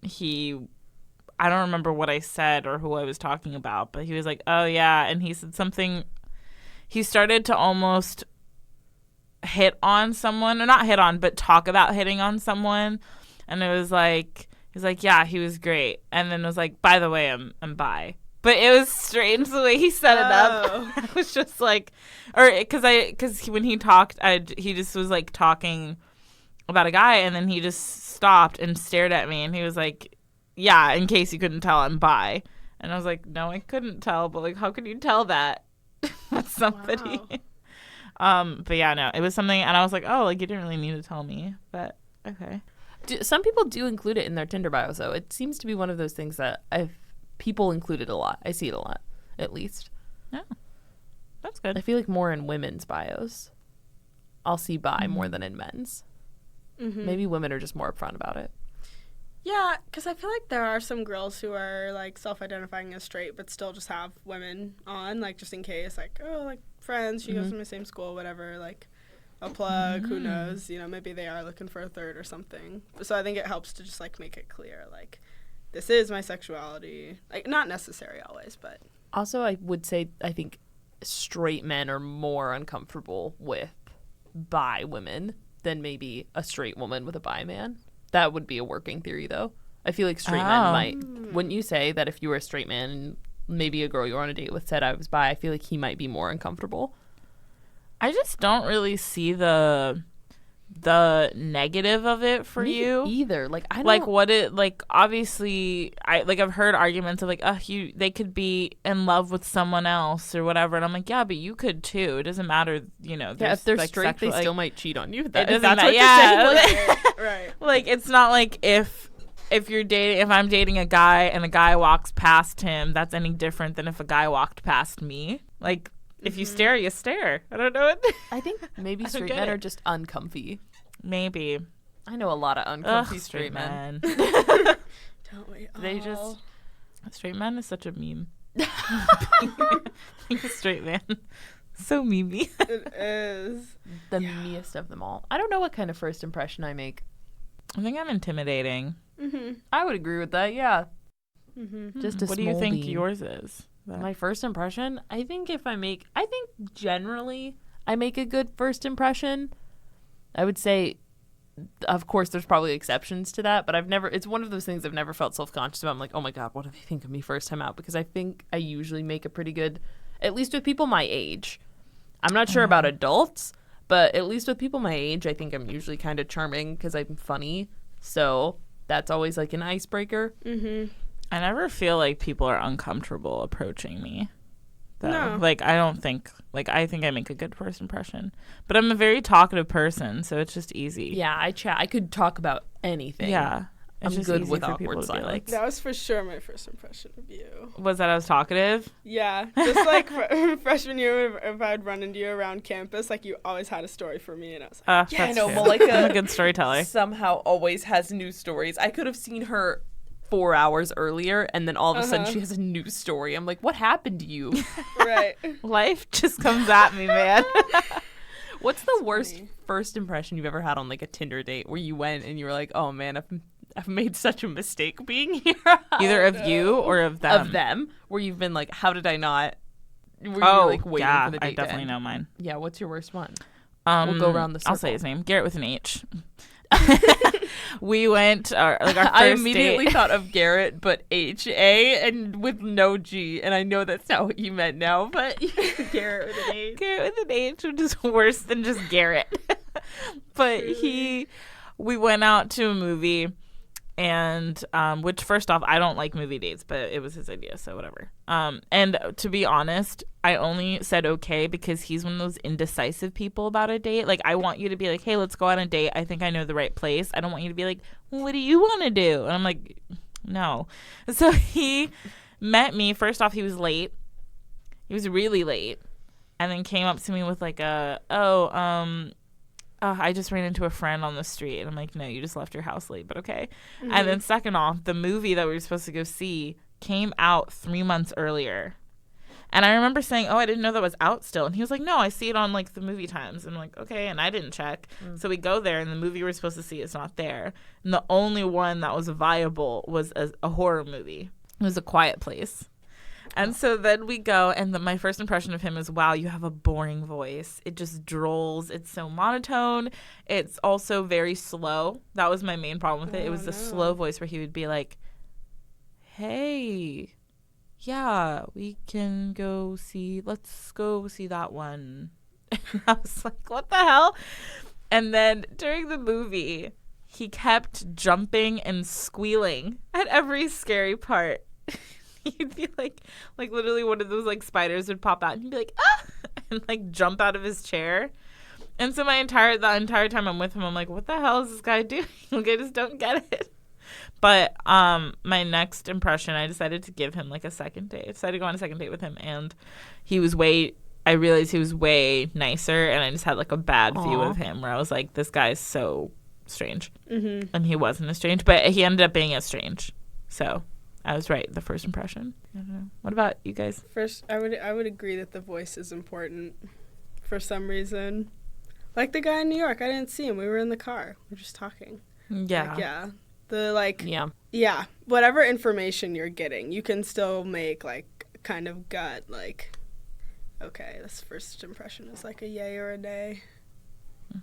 [SPEAKER 2] I don't remember what I said or who I was talking about, but he was like, oh, yeah, and he said something. He started to almost hit on someone, or not hit on, but talk about hitting on someone, and it was like, he's like, yeah, he was great. And then was like, by the way, I'm bi. But it was strange the way he set it up. I was just like, or because when he talked, he just was like talking about a guy, and then he just stopped and stared at me, and he was like, yeah, in case you couldn't tell, I'm bi. And I was like, no, I couldn't tell, but like, how could you tell that with somebody?
[SPEAKER 3] Wow.
[SPEAKER 2] But yeah, no, it was something, and I was like, oh, like, you didn't really need to tell me, but okay.
[SPEAKER 1] Some people do include it in their Tinder bios, though. It seems to be one of those things that people include it a lot. I see it a lot, at least.
[SPEAKER 2] Yeah, that's good.
[SPEAKER 1] I feel like more in women's bios. I'll see bi more than in men's.
[SPEAKER 3] Mm-hmm.
[SPEAKER 1] Maybe women are just more upfront about it.
[SPEAKER 3] Yeah, because I feel like there are some girls who are, like, self-identifying as straight but still just have women on, like, just in case, like, oh, like, friends, she goes to my same school, whatever, like, a plug, who knows, you know, maybe they are looking for a third or something. So I think it helps to just, like, make it clear, like, this is my sexuality. Like, not necessary always, but.
[SPEAKER 1] Also, I would say I think straight men are more uncomfortable with bi women than maybe a straight woman with a bi man. That would be a working theory, though. I feel like straight men might. Wouldn't you say that if you were a straight man and maybe a girl you were on a date with said I was bi, I feel like he might be more uncomfortable?
[SPEAKER 2] I just don't really see the the negative of it for you
[SPEAKER 1] either. Like, I don't
[SPEAKER 2] like what it like. Obviously, I've heard arguments of like, they could be in love with someone else or whatever, and I'm like, yeah, but you could too. It doesn't matter,
[SPEAKER 1] if they're
[SPEAKER 2] like,
[SPEAKER 1] straight,
[SPEAKER 2] sexual,
[SPEAKER 1] they still might cheat on you.
[SPEAKER 2] It doesn't
[SPEAKER 1] that's
[SPEAKER 2] matter.
[SPEAKER 1] what
[SPEAKER 2] Yeah,
[SPEAKER 1] you're saying.
[SPEAKER 3] Right.
[SPEAKER 2] Like, it's not like if I'm dating a guy and a guy walks past him, that's any different than if a guy walked past me. Like, if you stare, you stare. I don't know.
[SPEAKER 1] I think maybe straight men are just uncomfy.
[SPEAKER 2] Maybe.
[SPEAKER 1] I know a lot of uncomfy straight men.
[SPEAKER 3] Don't we all?
[SPEAKER 1] They just...
[SPEAKER 2] Straight man is such a meme. Being a straight man. So memey.
[SPEAKER 3] It is.
[SPEAKER 1] The memeiest of them all. I don't know what kind of first impression I make.
[SPEAKER 2] I think I'm intimidating.
[SPEAKER 1] I would agree with that, yeah. Just a
[SPEAKER 2] What do you think yours is?
[SPEAKER 1] My first impression? I think generally I make a good first impression. I would say, of course, there's probably exceptions to that, but it's one of those things I've never felt self-conscious about. I'm like, oh my God, what do they think of me first time out? Because I think I usually make a pretty good, at least with people my age. I'm not sure about adults, but at least with people my age, I think I'm usually kind of charming because I'm funny. So that's always like an icebreaker.
[SPEAKER 2] I never feel like people are uncomfortable approaching me. Though.
[SPEAKER 3] No.
[SPEAKER 2] Like, I don't think, like, I think I make a good first impression. But I'm a very talkative person, so it's just easy.
[SPEAKER 1] Yeah, I could talk about anything.
[SPEAKER 2] Yeah.
[SPEAKER 1] I'm
[SPEAKER 2] just
[SPEAKER 1] good
[SPEAKER 2] easy
[SPEAKER 1] with
[SPEAKER 2] for
[SPEAKER 1] awkward
[SPEAKER 2] people to be
[SPEAKER 1] silence.
[SPEAKER 3] That was for sure my first impression of you.
[SPEAKER 2] Was that I was talkative?
[SPEAKER 3] Yeah, just like freshman year, if I'd run into you around campus, like you always had a story for me, and I was like,
[SPEAKER 1] Yeah, I know.
[SPEAKER 2] True.
[SPEAKER 1] Malika
[SPEAKER 2] I'm a good storyteller.
[SPEAKER 1] somehow always has new stories. I could have seen her 4 hours earlier, and then all of a sudden she has a new story. I'm like, what happened to you?
[SPEAKER 3] right.
[SPEAKER 2] Life just comes at me, man.
[SPEAKER 1] What's the worst first impression you've ever had on like a Tinder date where you went and you were like, oh man, I've made such a mistake being here?
[SPEAKER 2] Either of you or of them?
[SPEAKER 1] Of them, where you've been like, how did I not? Were you like waiting
[SPEAKER 2] yeah,
[SPEAKER 1] for the date
[SPEAKER 2] I
[SPEAKER 1] to
[SPEAKER 2] definitely
[SPEAKER 1] end?
[SPEAKER 2] know mine.
[SPEAKER 1] Yeah, what's your worst one? We'll go around the circle.
[SPEAKER 2] I'll say his name. Garrett with an H. We went, our first
[SPEAKER 1] I immediately
[SPEAKER 2] date.
[SPEAKER 1] thought of Garrett, but H-A and with no G. And I know that's not what you meant now, but Garrett with an H.
[SPEAKER 2] Garrett with an H, which is worse than just Garrett. But we went out to a movie, and which, first off, I don't like movie dates, but it was his idea, so whatever. And to be honest, I only said okay because he's one of those indecisive people about a date. Like, I want you to be like, hey, let's go on a date. I think I know the right place. I don't want you to be like, what do you want to do? And I'm like, no. So he met me. First off, he was late. He was really late. And then came up to me with like I just ran into a friend on the street. And I'm like, no, you just left your house late, but okay. And then second off, the movie that we were supposed to go see came out 3 months earlier. And I remember saying, oh, I didn't know that was out still. And he was like, no, I see it on like the movie times. And I'm like, okay. And I didn't check. So we go there and the movie we're supposed to see is not there. And the only one that was viable was a horror movie. It was A Quiet Place. And so then we go, and my first impression of him is, wow, you have a boring voice. It just drolls. It's so monotone. It's also very slow. That was my main problem with it. It was the slow voice where he would be like, hey, yeah, let's go see that one. And I was like, what the hell? And then during the movie, he kept jumping and squealing at every scary part. He'd be like literally one of those like spiders would pop out and he'd be like, ah, and like jump out of his chair. And so the entire time I'm with him, I'm like, what the hell is this guy doing? Like, I just don't get it. But my next impression, I decided to give him like a second date. I decided to go on a second date with him, and I realized he was way nicer, and I just had like a bad view of him where I was like, this guy's so strange. And he wasn't as strange, but he ended up being as strange. So I was right, the first impression. I don't know. What about you guys?
[SPEAKER 3] First, I would agree that the voice is important for some reason. Like the guy in New York, I didn't see him. We were in the car. We were just talking.
[SPEAKER 2] Yeah.
[SPEAKER 3] Like, yeah. Yeah. Whatever information you're getting, you can still make like kind of gut like, okay, this first impression is like a yay or a nay.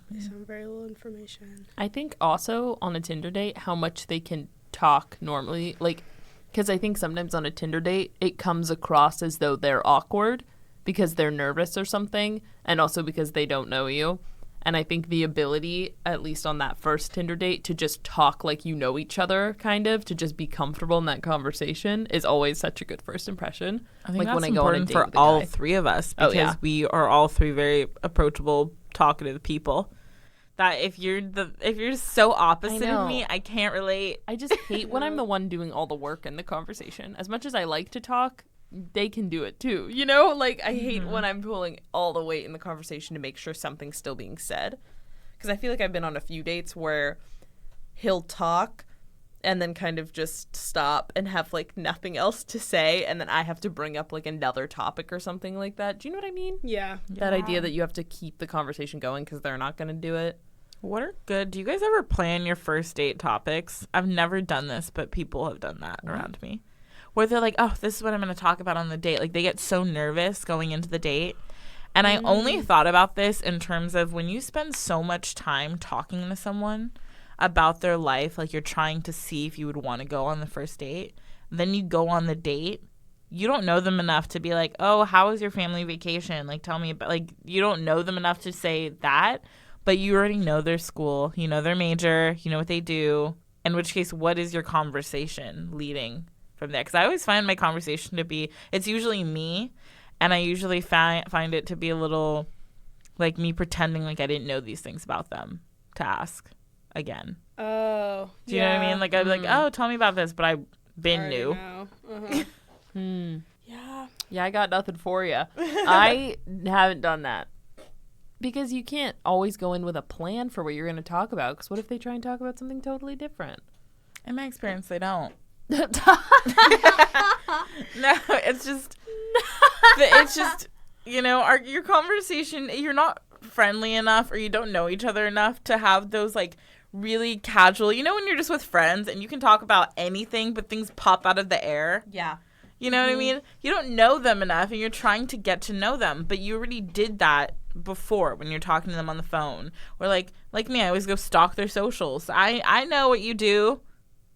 [SPEAKER 3] Based on very little information.
[SPEAKER 1] I think also on a Tinder date, how much they can talk normally, like, because I think sometimes on a Tinder date, it comes across as though they're awkward because they're nervous or something, and also because they don't know you. And I think the ability, at least on that first Tinder date, to just talk like you know each other, kind of, to just be comfortable in that conversation is always such a good first impression.
[SPEAKER 2] I think
[SPEAKER 1] like
[SPEAKER 2] that's
[SPEAKER 1] when I go
[SPEAKER 2] important
[SPEAKER 1] on a date
[SPEAKER 2] for
[SPEAKER 1] with a
[SPEAKER 2] all
[SPEAKER 1] guy.
[SPEAKER 2] three of us because we are all three very approachable, talkative people. That if you're so opposite of me, I can't relate.
[SPEAKER 1] I just hate when I'm the one doing all the work in the conversation. As much as I like to talk, they can do it too, you know? Like, I hate when I'm pulling all the weight in the conversation to make sure something's still being said. Because I feel like I've been on a few dates where he'll talk and then kind of just stop and have, like, nothing else to say, and then I have to bring up, like, another topic or something like that. Do you know what I mean?
[SPEAKER 3] Yeah.
[SPEAKER 1] That idea that you have to keep the conversation going because they're not going to do it.
[SPEAKER 2] What are good? Do you guys ever plan your first date topics? I've never done this, but people have done that around me. Where they're like, oh, this is what I'm going to talk about on the date. Like, they get so nervous going into the date. And I only thought about this in terms of when you spend so much time talking to someone about their life, like you're trying to see if you would want to go on the first date. Then you go on the date. You don't know them enough to be like, oh, how was your family vacation? Like, tell me about, like, you don't know them enough to say that. But you already know their school. You know their major. You know what they do. In which case, what is your conversation leading from there? Because I always find my conversation to be, it's usually me, and I usually find it to be a little like me pretending like I didn't know these things about them to ask again.
[SPEAKER 3] Oh,
[SPEAKER 2] do you know what I mean? Like, I'd be like, oh, tell me about this, but I've been new.
[SPEAKER 1] Yeah, I got nothing for you. I haven't done that. Because you can't always go in with a plan for what you're going to talk about. Because what if they try and talk about something totally different?
[SPEAKER 2] In my experience, they don't. No, it's just, you know, your conversation, you're not friendly enough or you don't know each other enough to have those, like, really casual, you know, when you're just with friends and you can talk about anything but things pop out of the air.
[SPEAKER 1] Yeah.
[SPEAKER 2] You know what I mean? You don't know them enough and you're trying to get to know them, but you already did that before when you're talking to them on the phone. Or like me, I always go stalk their socials. I know what you do.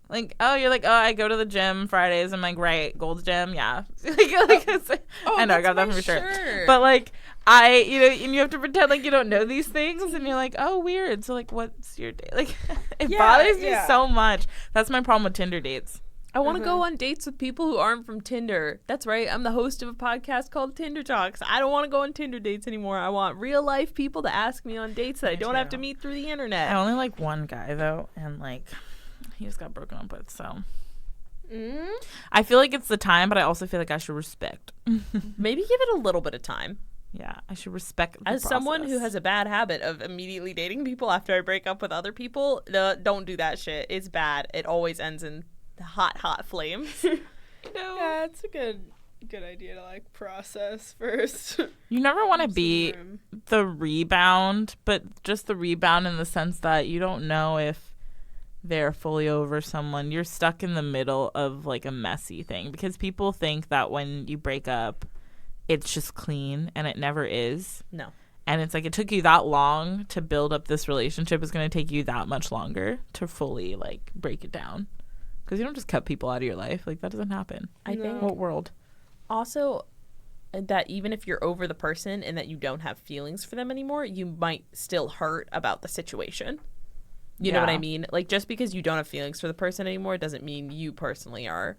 [SPEAKER 2] Like, oh, you're like, oh, I go to the gym Fridays. I'm like, right, Gold's Gym, yeah. I know, I got that from sure. But like, you know, and you have to pretend like you don't know these things, and you're like, oh, weird. So like, what's your day? Like, it bothers me so much. That's my problem with Tinder dates.
[SPEAKER 1] I want to go on dates with people who aren't from Tinder. That's right. I'm the host of a podcast called Tinder Talks. I don't want to go on Tinder dates anymore. I want real life people to ask me on dates that I don't have to meet through the internet.
[SPEAKER 2] I only like one guy though, and like he just got broken up with. So I feel like it's the time, but I also feel like I should respect.
[SPEAKER 1] Maybe give it a little bit of time.
[SPEAKER 2] Yeah, I should respect the
[SPEAKER 1] As
[SPEAKER 2] process.
[SPEAKER 1] someone who has a bad habit of immediately dating people after I break up with other people, don't do that shit. It's bad. It always ends in hot flames.
[SPEAKER 3] Yeah, it's a good idea to like process first.
[SPEAKER 2] You never want to be the rebound, but just the rebound in the sense that you don't know if they're fully over someone. You're stuck in the middle of like a messy thing because people think that when you break up it's just clean and it never is.
[SPEAKER 1] No.
[SPEAKER 2] And it's like it took you that long to build up this relationship. It's going to take you that much longer to fully like break it down. Because you don't just cut people out of your life. Like, that doesn't happen.
[SPEAKER 1] I think.
[SPEAKER 2] What world?
[SPEAKER 1] Also, that even if you're over the person and that you don't have feelings for them anymore, you might still hurt about the situation. You know what I mean? Like, just because you don't have feelings for the person anymore doesn't mean you personally are,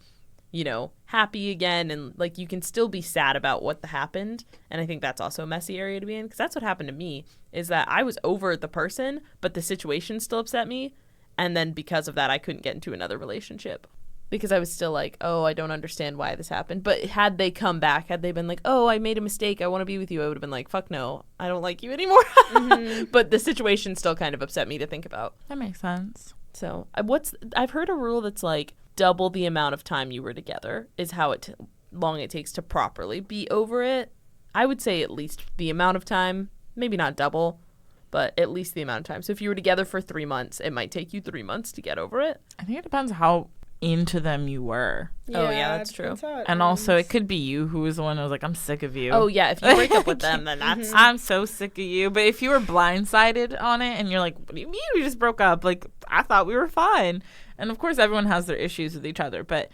[SPEAKER 1] you know, happy again. And, like, you can still be sad about what happened. And I think that's also a messy area to be in. Because that's what happened to me, is that I was over the person, but the situation still upset me. And then because of that, I couldn't get into another relationship because I was still like, oh, I don't understand why this happened. But had they come back, had they been like, oh, I made a mistake, I want to be with you, I would have been like, fuck no, I don't like you anymore. But the situation still kind of upset me to think about.
[SPEAKER 2] That makes sense.
[SPEAKER 1] So I've heard a rule that's like double the amount of time you were together is how long it takes to properly be over it. I would say at least the amount of time, maybe not double, but at least the amount of time. So if you were together for 3 months, it might take you 3 months to get over it.
[SPEAKER 2] I think it depends how into them you were.
[SPEAKER 1] Yeah, that's true.
[SPEAKER 2] And also, it could be you who was the one who was like, I'm sick of you.
[SPEAKER 1] Oh, yeah. If you break up with them, then that's...
[SPEAKER 2] I'm so sick of you. But if you were blindsided on it and you're like, what do you mean we just broke up? Like, I thought we were fine. And of course, everyone has their issues with each other. But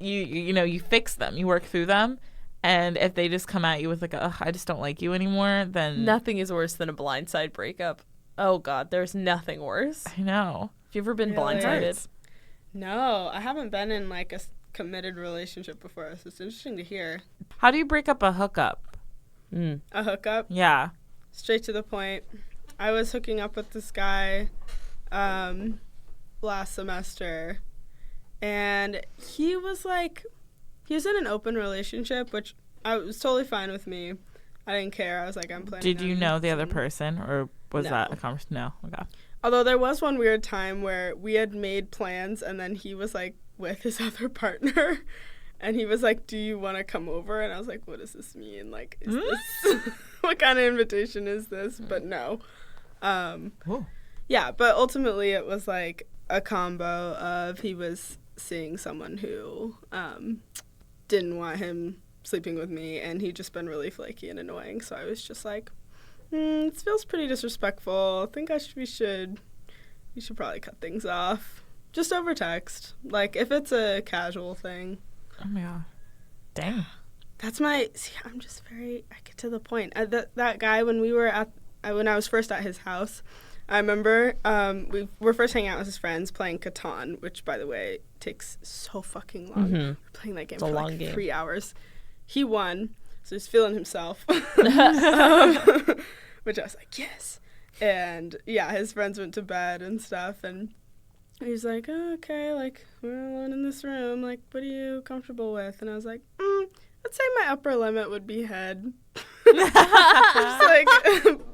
[SPEAKER 2] you fix them. You work through them. And if they just come at you with like, I just don't like you anymore, then
[SPEAKER 4] nothing is worse than a blindside breakup. Oh God, there's nothing worse.
[SPEAKER 2] I know.
[SPEAKER 4] Have you ever been blindsided?
[SPEAKER 3] No, I haven't been in like a committed relationship before, so it's interesting to hear.
[SPEAKER 2] How do you break up a hookup?
[SPEAKER 3] A hookup?
[SPEAKER 2] Yeah.
[SPEAKER 3] Straight to the point. I was hooking up with this guy last semester, and he was in an open relationship, which I was totally fine with me. I didn't care. I was like, I'm planning.
[SPEAKER 2] Did you know the other person, or was that a conversation? No. Okay.
[SPEAKER 3] Although there was one weird time where we had made plans, and then he was like with his other partner, and he was like, do you want to come over? And I was like, what does this mean? Like, is this what kind of invitation is this? But no. Yeah, but ultimately it was like a combo of he was seeing someone who didn't want him sleeping with me, and he'd just been really flaky and annoying. So I was just like, this feels pretty disrespectful. I think we should probably cut things off. Just over text. Like, if it's a casual thing.
[SPEAKER 2] Oh my God. Dang.
[SPEAKER 3] That's I get to the point. That guy, when I was first at his house, I remember we were first hanging out with his friends playing Catan, which, by the way, takes so fucking long. We're playing that game for like 3 hours. He won, so he's feeling himself. Which I was like, yes. And yeah, his friends went to bed and stuff, and he was like, oh, okay, like, we're alone in this room. Like, what are you comfortable with? And I was like, I'd say my upper limit would be head. Just like,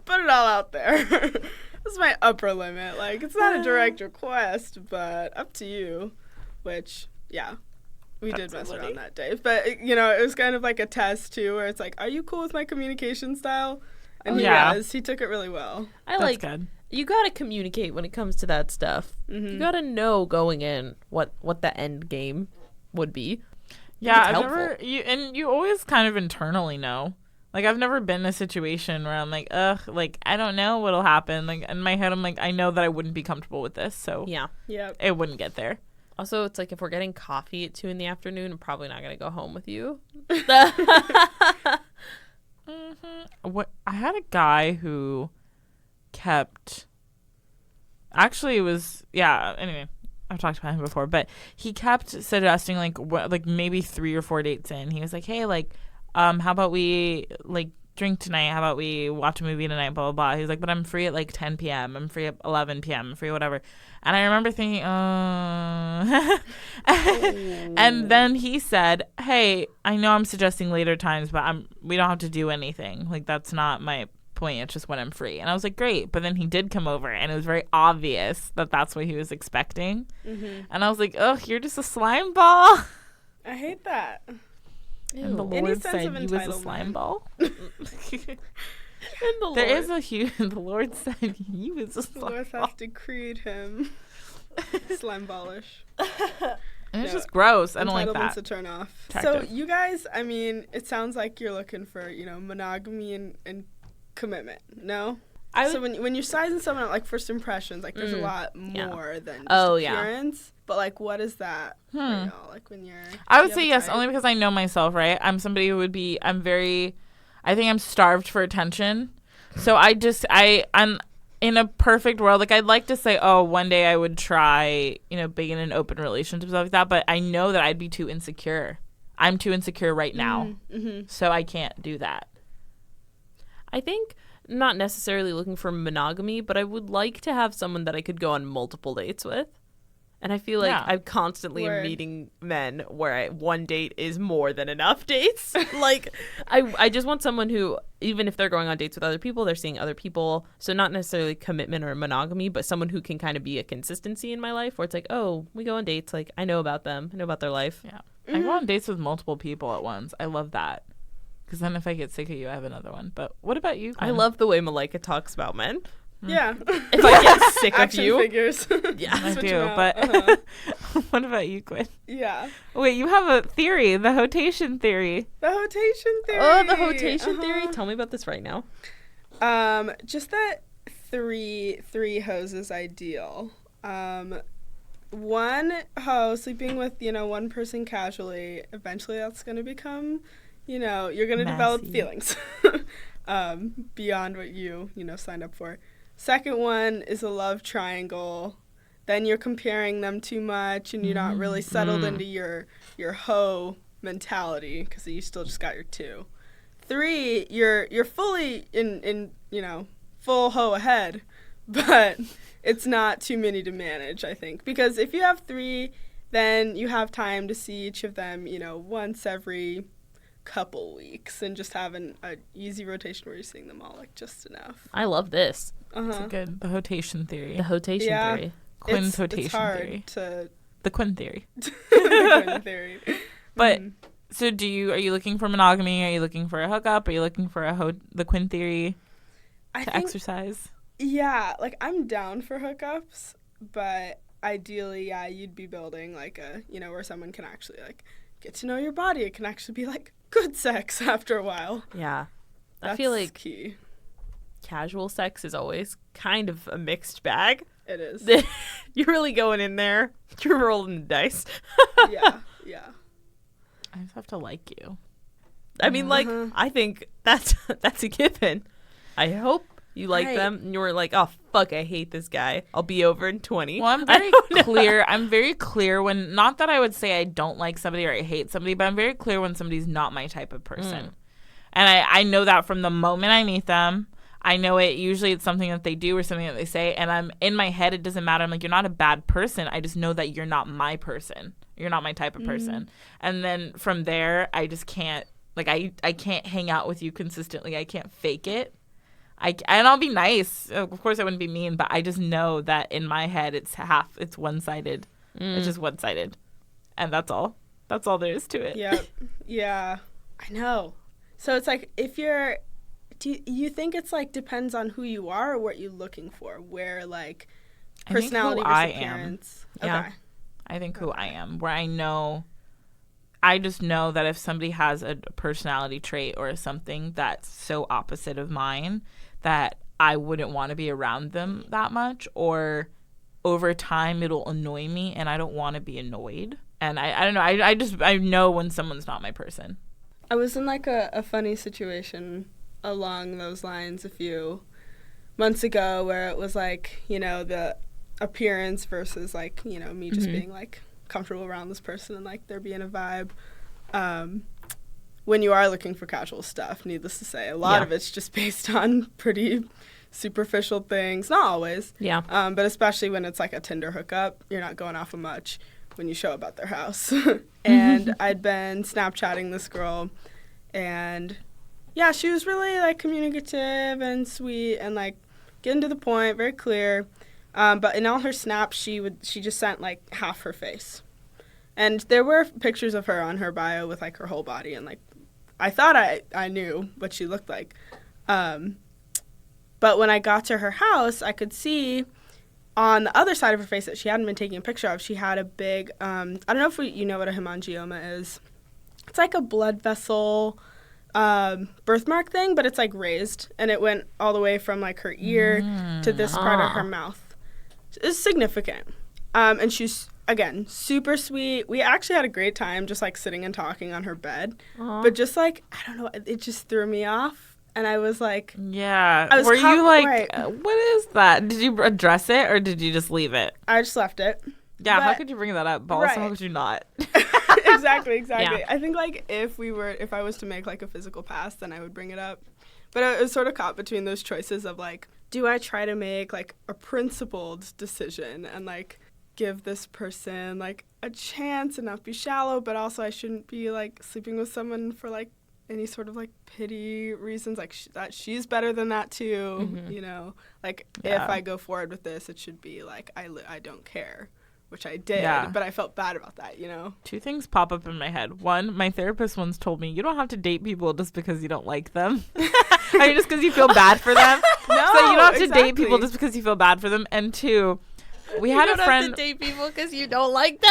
[SPEAKER 3] put it all out there. This is my upper limit. Like, it's not a direct request, but up to you. Which, yeah, we did mess around that day. But, you know, it was kind of like a test, too, where it's like, are you cool with my communication style? And he was. He took it really well.
[SPEAKER 2] That's good.
[SPEAKER 4] You got to communicate when it comes to that stuff. You got to know going in what the end game would be.
[SPEAKER 2] Yeah, you always kind of internally know. Like, I've never been in a situation where I'm like, like, I don't know what'll happen. Like, in my head, I'm like, I know that I wouldn't be comfortable with this, so it wouldn't get there.
[SPEAKER 4] Also, it's like, if we're getting coffee at 2 p.m, I'm probably not going to go home with you.
[SPEAKER 2] I had a guy who kept... Actually, it was... Yeah, anyway, I've talked about him before, but he kept suggesting, like maybe 3 or 4 dates in. He was like, hey, like, how about we, like, drink tonight? How about we watch a movie tonight? Blah, blah, blah. He was like, but I'm free at, like, 10 p.m. I'm free at 11 p.m. I'm free whatever. And I remember thinking, And then he said, hey, I know I'm suggesting later times, but we don't have to do anything. Like, that's not my point. It's just when I'm free. And I was like, great. But then he did come over, and it was very obvious that that's what he was expecting. And I was like, you're just a slime ball.
[SPEAKER 3] I hate that.
[SPEAKER 2] And the Lord said he was a slime ball. The Lord said he was a slime ball.
[SPEAKER 3] The Lord has decreed him slime ballish.
[SPEAKER 2] And it's just gross. I don't like that.
[SPEAKER 3] Entitlement's a turn off. So you guys, I mean, it sounds like you're looking for, monogamy and commitment. No? So when you're sizing someone up, like, first impressions, like, there's a lot more than just appearance. But, like, what is that for y'all? Like, when you're...
[SPEAKER 2] I would say yes, only because I know myself, right? I'm somebody who would be... I think I'm starved for attention. So I'm in a perfect world. Like, I'd like to say, one day I would try, being in an open relationship, stuff like that. But I know that I'd be too insecure. I'm too insecure right now. So I can't do that.
[SPEAKER 4] I think... not necessarily looking for monogamy, but I would like to have someone that I could go on multiple dates with. And I feel like I constantly am meeting men where one date is more than enough dates. Like, I just want someone who, even if they're going on dates with other people, they're seeing other people. So not necessarily commitment or monogamy, but someone who can kind of be a consistency in my life where it's like, we go on dates. Like, I know about them. I know about their life.
[SPEAKER 2] Yeah. I go on dates with multiple people at once. I love that. Because then if I get sick of you, I have another one. But what about you, Quinn?
[SPEAKER 4] I love the way Malika talks about men.
[SPEAKER 3] Yeah.
[SPEAKER 4] If I get sick of you.
[SPEAKER 3] Figures.
[SPEAKER 2] Yeah, I do. But what about you, Quinn?
[SPEAKER 3] Yeah.
[SPEAKER 2] Wait, you have a theory, the Hoe-tation theory.
[SPEAKER 3] The Hoe-tation theory.
[SPEAKER 4] Oh, the Hoe-tation theory? Tell me about this right now.
[SPEAKER 3] Just that three hoes is ideal. One hoe sleeping with, one person casually. Eventually that's going to become... you're going to develop feelings beyond what you signed up for. Second one is a love triangle. Then you're comparing them too much, and you're not really settled into your hoe mentality because you still just got your 2. 3, you're fully in full hoe ahead, but it's not too many to manage, I think, because if you have 3, then you have time to see each of them, once every couple weeks, and just have an easy rotation where you're seeing them all like just enough.
[SPEAKER 1] I love this.
[SPEAKER 2] It's a good the Hoe-tation theory.
[SPEAKER 1] The Hoe-tation theory.
[SPEAKER 2] Quinn's Hoe-tation
[SPEAKER 3] it's hard
[SPEAKER 2] theory. The Quinn theory.
[SPEAKER 3] The Quinn theory.
[SPEAKER 2] But so are you looking for monogamy? Are you looking for a hookup? Are you looking for the Quinn theory to exercise?
[SPEAKER 3] Yeah, like I'm down for hookups, but ideally, yeah, you'd be building like a, where someone can actually like get to know your body. It can actually be like good sex after a while.
[SPEAKER 1] Yeah.
[SPEAKER 3] That's
[SPEAKER 1] I feel like
[SPEAKER 3] key.
[SPEAKER 1] Casual sex is always kind of a mixed bag.
[SPEAKER 3] It is.
[SPEAKER 1] You're really going in there. You're rolling the dice.
[SPEAKER 3] Yeah.
[SPEAKER 2] I just have to like you.
[SPEAKER 1] I mean, like, I think that's a given. I hope you like them and you're like, oh, fuck, I hate this guy. I'll be over in 20.
[SPEAKER 2] Well, I'm very clear. I'm very clear when, not that I would say I don't like somebody or I hate somebody, but I'm very clear when somebody's not my type of person. And I know that from the moment I meet them. I know it. Usually it's something that they do or something that they say. And I'm in my head, it doesn't matter. I'm like, you're not a bad person. I just know that you're not my person. You're not my type of person. And then from there, I just can't, like, I can't hang out with you consistently. I can't fake it. And I'll be nice. Of course, I wouldn't be mean, but I just know that in my head, it's one-sided. It's just one-sided. And that's all. That's all there is to it.
[SPEAKER 3] Yeah. I know. So it's like, do you think it's like depends on who you are or what you're looking for? Where like personality versus appearance?
[SPEAKER 2] Yeah. Okay. I think who I am. Where I just know that if somebody has a personality trait or something that's so opposite of mine that I wouldn't want to be around them that much, or over time it'll annoy me and I don't want to be annoyed. And I don't know. I know when someone's not my person.
[SPEAKER 3] I was in like a funny situation along those lines a few months ago where it was like, the appearance versus like, me just being like comfortable around this person and like there being a vibe. When you are looking for casual stuff, needless to say, a lot of it's just based on pretty superficial things. Not always. Yeah. But especially when it's like a Tinder hookup, you're not going off of much when you show up at their house. And I'd been Snapchatting this girl, and yeah, she was really like communicative and sweet and like getting to the point, very clear. But in all her snaps, she just sent like half her face. And there were pictures of her on her bio with like her whole body, and like I thought I knew what she looked like. But when I got to her house, I could see on the other side of her face that she hadn't been taking a picture of, she had a big, I don't know if you know what a hemangioma is. It's like a blood vessel birthmark thing, but it's like raised, and it went all the way from like her ear to this part of her mouth. It's significant. And she's, again, super sweet. We actually had a great time just like sitting and talking on her bed. But just like, I don't know, it just threw me off. And I was like,
[SPEAKER 2] yeah. Were you like, what is that? Did you address it or did you just leave it?
[SPEAKER 3] I just left it.
[SPEAKER 2] Yeah, how could you bring that up, Paul? How could you not?
[SPEAKER 3] Exactly.
[SPEAKER 1] Yeah.
[SPEAKER 3] I think like if I was to make like a physical pass, then I would bring it up. But I was sort of caught between those choices of like, do I try to make like a principled decision and like give this person like a chance and not be shallow, but also I shouldn't be like sleeping with someone for like any sort of like pity reasons, like that she's better than that too, like if I go forward with this, it should be like I don't care, which I did, but I felt bad about that,
[SPEAKER 2] Two things pop up in my head. One, my therapist once told me, you don't have to date people just because you don't like them. I mean, just because you feel bad for them.
[SPEAKER 3] No,
[SPEAKER 2] so you don't have to date people just because you feel bad for them. And two, we had a friend.
[SPEAKER 1] You don't have to date people because you don't like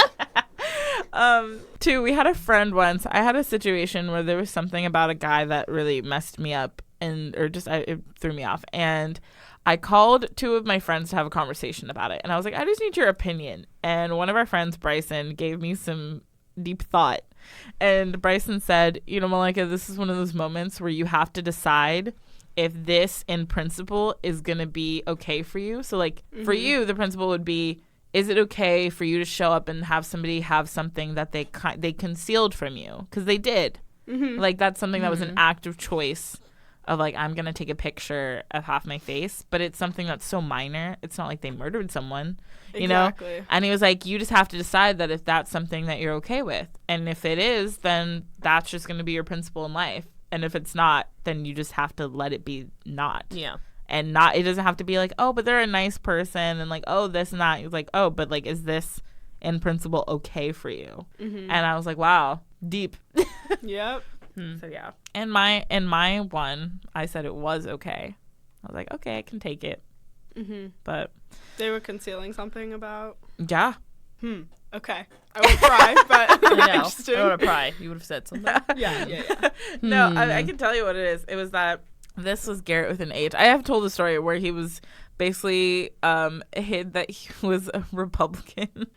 [SPEAKER 1] them.
[SPEAKER 2] Two, we had a friend once. I had a situation where there was something about a guy that really messed me up it threw me off. And I called two of my friends to have a conversation about it. And I was like, I just need your opinion. And one of our friends, Bryson, gave me some deep thought. And Bryson said, Malika, this is one of those moments where you have to decide if this in principle is going to be okay for you. So like for you, the principle would be, is it okay for you to show up and have somebody have something that they concealed from you? Because they did. Like that's something that was an active choice of like, I'm going to take a picture of half my face, but it's something that's so minor. It's not like they murdered someone, you know? And he was like, you just have to decide that if that's something that you're okay with. And if it is, then that's just going to be your principle in life. And if it's not, then you just have to let it be not.
[SPEAKER 4] Yeah.
[SPEAKER 2] And not, it doesn't have to be like, oh, but they're a nice person and like, oh, this and that. It's like, oh, but like, is this in principle okay for you? And I was like, wow, deep.
[SPEAKER 3] Yep.
[SPEAKER 2] So yeah. And my one, I said it was okay. I was like, okay, I can take it. But
[SPEAKER 3] they were concealing something about.
[SPEAKER 2] Yeah.
[SPEAKER 3] Okay. I would pry, but
[SPEAKER 4] I know. I would have pry. You would have said something.
[SPEAKER 3] Yeah.
[SPEAKER 2] No, I can tell you what it is. It was that this was Garrett with an H. I have told a story where he was basically hid that he was a Republican.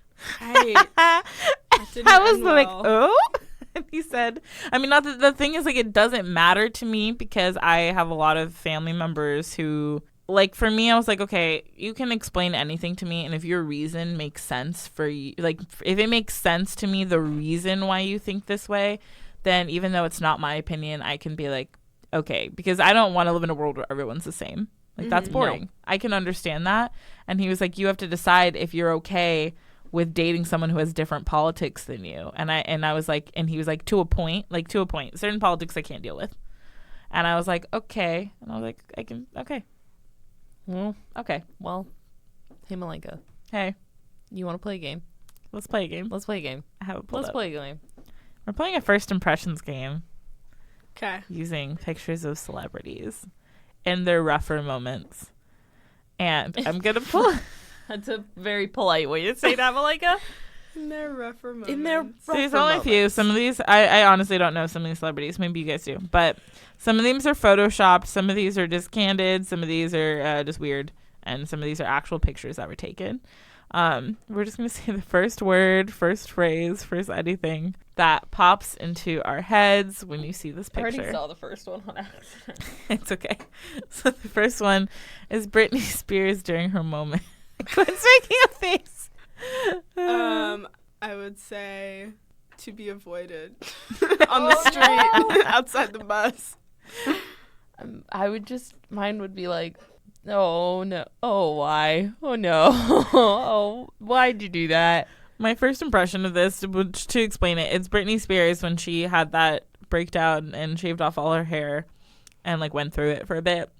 [SPEAKER 3] I
[SPEAKER 2] was like, oh. And he said, I mean, not that the thing is like it doesn't matter to me because I have a lot of family members who. Like, for me, I was like, okay, you can explain anything to me, and if your reason makes sense for you, like, if it makes sense to me, the reason why you think this way, then even though it's not my opinion, I can be like, okay, because I don't want to live in a world where everyone's the same. Like, that's boring. No. I can understand that. And he was like, you have to decide if you're okay with dating someone who has different politics than you. And I was like, and he was like, to a point, certain politics I can't deal with. And I was like, okay. And I was like, okay.
[SPEAKER 4] Well, okay. Well, hey, Malika.
[SPEAKER 2] Hey.
[SPEAKER 4] You want to play a game?
[SPEAKER 2] Let's play a game.
[SPEAKER 4] I have it pulled up. Let's play a game.
[SPEAKER 2] We're playing a first impressions game.
[SPEAKER 3] Okay.
[SPEAKER 2] Using pictures of celebrities in their rougher moments. And I'm going to pull...
[SPEAKER 4] That's a very polite way to say that, Malika.
[SPEAKER 3] In their rougher moments.
[SPEAKER 2] There's only a few. Some of these, I honestly don't know some of these celebrities. Maybe you guys do. But some of these are photoshopped. Some of these are just candid. Some of these are just weird. And some of these are actual pictures that were taken. We're just going to say the first word, first phrase, first anything that pops into our heads when you see this picture.
[SPEAKER 4] I already saw the first one on accident.
[SPEAKER 2] It's okay. So the first one is Britney Spears during her moment. Quinn's making a face.
[SPEAKER 3] I would say to be avoided on the street outside the bus.
[SPEAKER 4] Mine would be like, oh no, oh why, oh no, oh why'd you do that?
[SPEAKER 2] My first impression of this, to explain it, it's Britney Spears when she had that breakdown and shaved off all her hair and like went through it for a bit.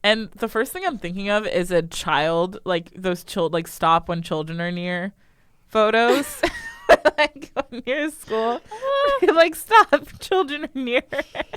[SPEAKER 2] And the first thing I'm thinking of is a child, like those like stop when children are near photos. Like near school. Like stop, children are near.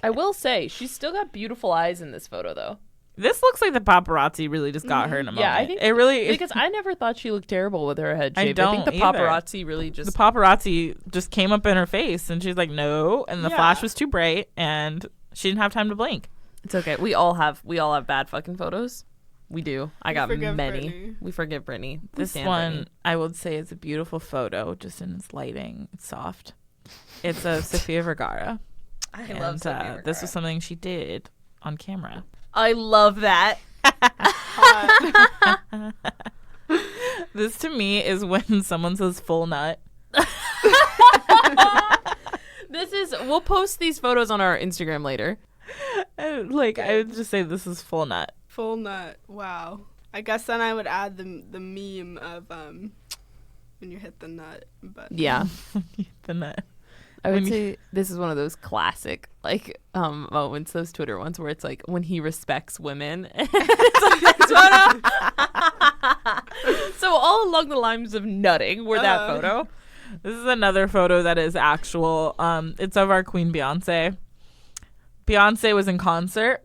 [SPEAKER 1] I will say, she's still got beautiful eyes in this photo though.
[SPEAKER 2] This looks like the paparazzi really just got her in a moment.
[SPEAKER 1] Yeah, I think
[SPEAKER 2] it really
[SPEAKER 1] because I never thought she looked terrible with her head shaved.
[SPEAKER 2] I
[SPEAKER 1] think the paparazzi really just
[SPEAKER 2] the paparazzi just came up in her face and she's like no, and the flash was too bright and she didn't have time to blink.
[SPEAKER 1] It's okay. We all have bad fucking photos. We do. I got many.
[SPEAKER 3] Britney.
[SPEAKER 1] We forgive Britney.
[SPEAKER 2] This one Britney. I would say is a beautiful photo, just in its lighting. It's soft. It's of Sofia Vergara.
[SPEAKER 1] I love Sofia Vergara.
[SPEAKER 2] This was something she did on camera.
[SPEAKER 1] I love that.
[SPEAKER 2] This to me is when someone says full nut.
[SPEAKER 1] We'll post these photos on our Instagram later.
[SPEAKER 2] I would just say this is full nut.
[SPEAKER 3] Full nut. Wow. I guess then I would add the meme of when you hit the nut. But
[SPEAKER 1] yeah,
[SPEAKER 2] the nut.
[SPEAKER 1] I would say this is one of those classic moments, those Twitter ones where it's like when he respects women. It's like this photo. So all along the lines of nutting were that photo.
[SPEAKER 2] This is another photo that is actual. It's of our Queen Beyonce. Beyonce was in concert,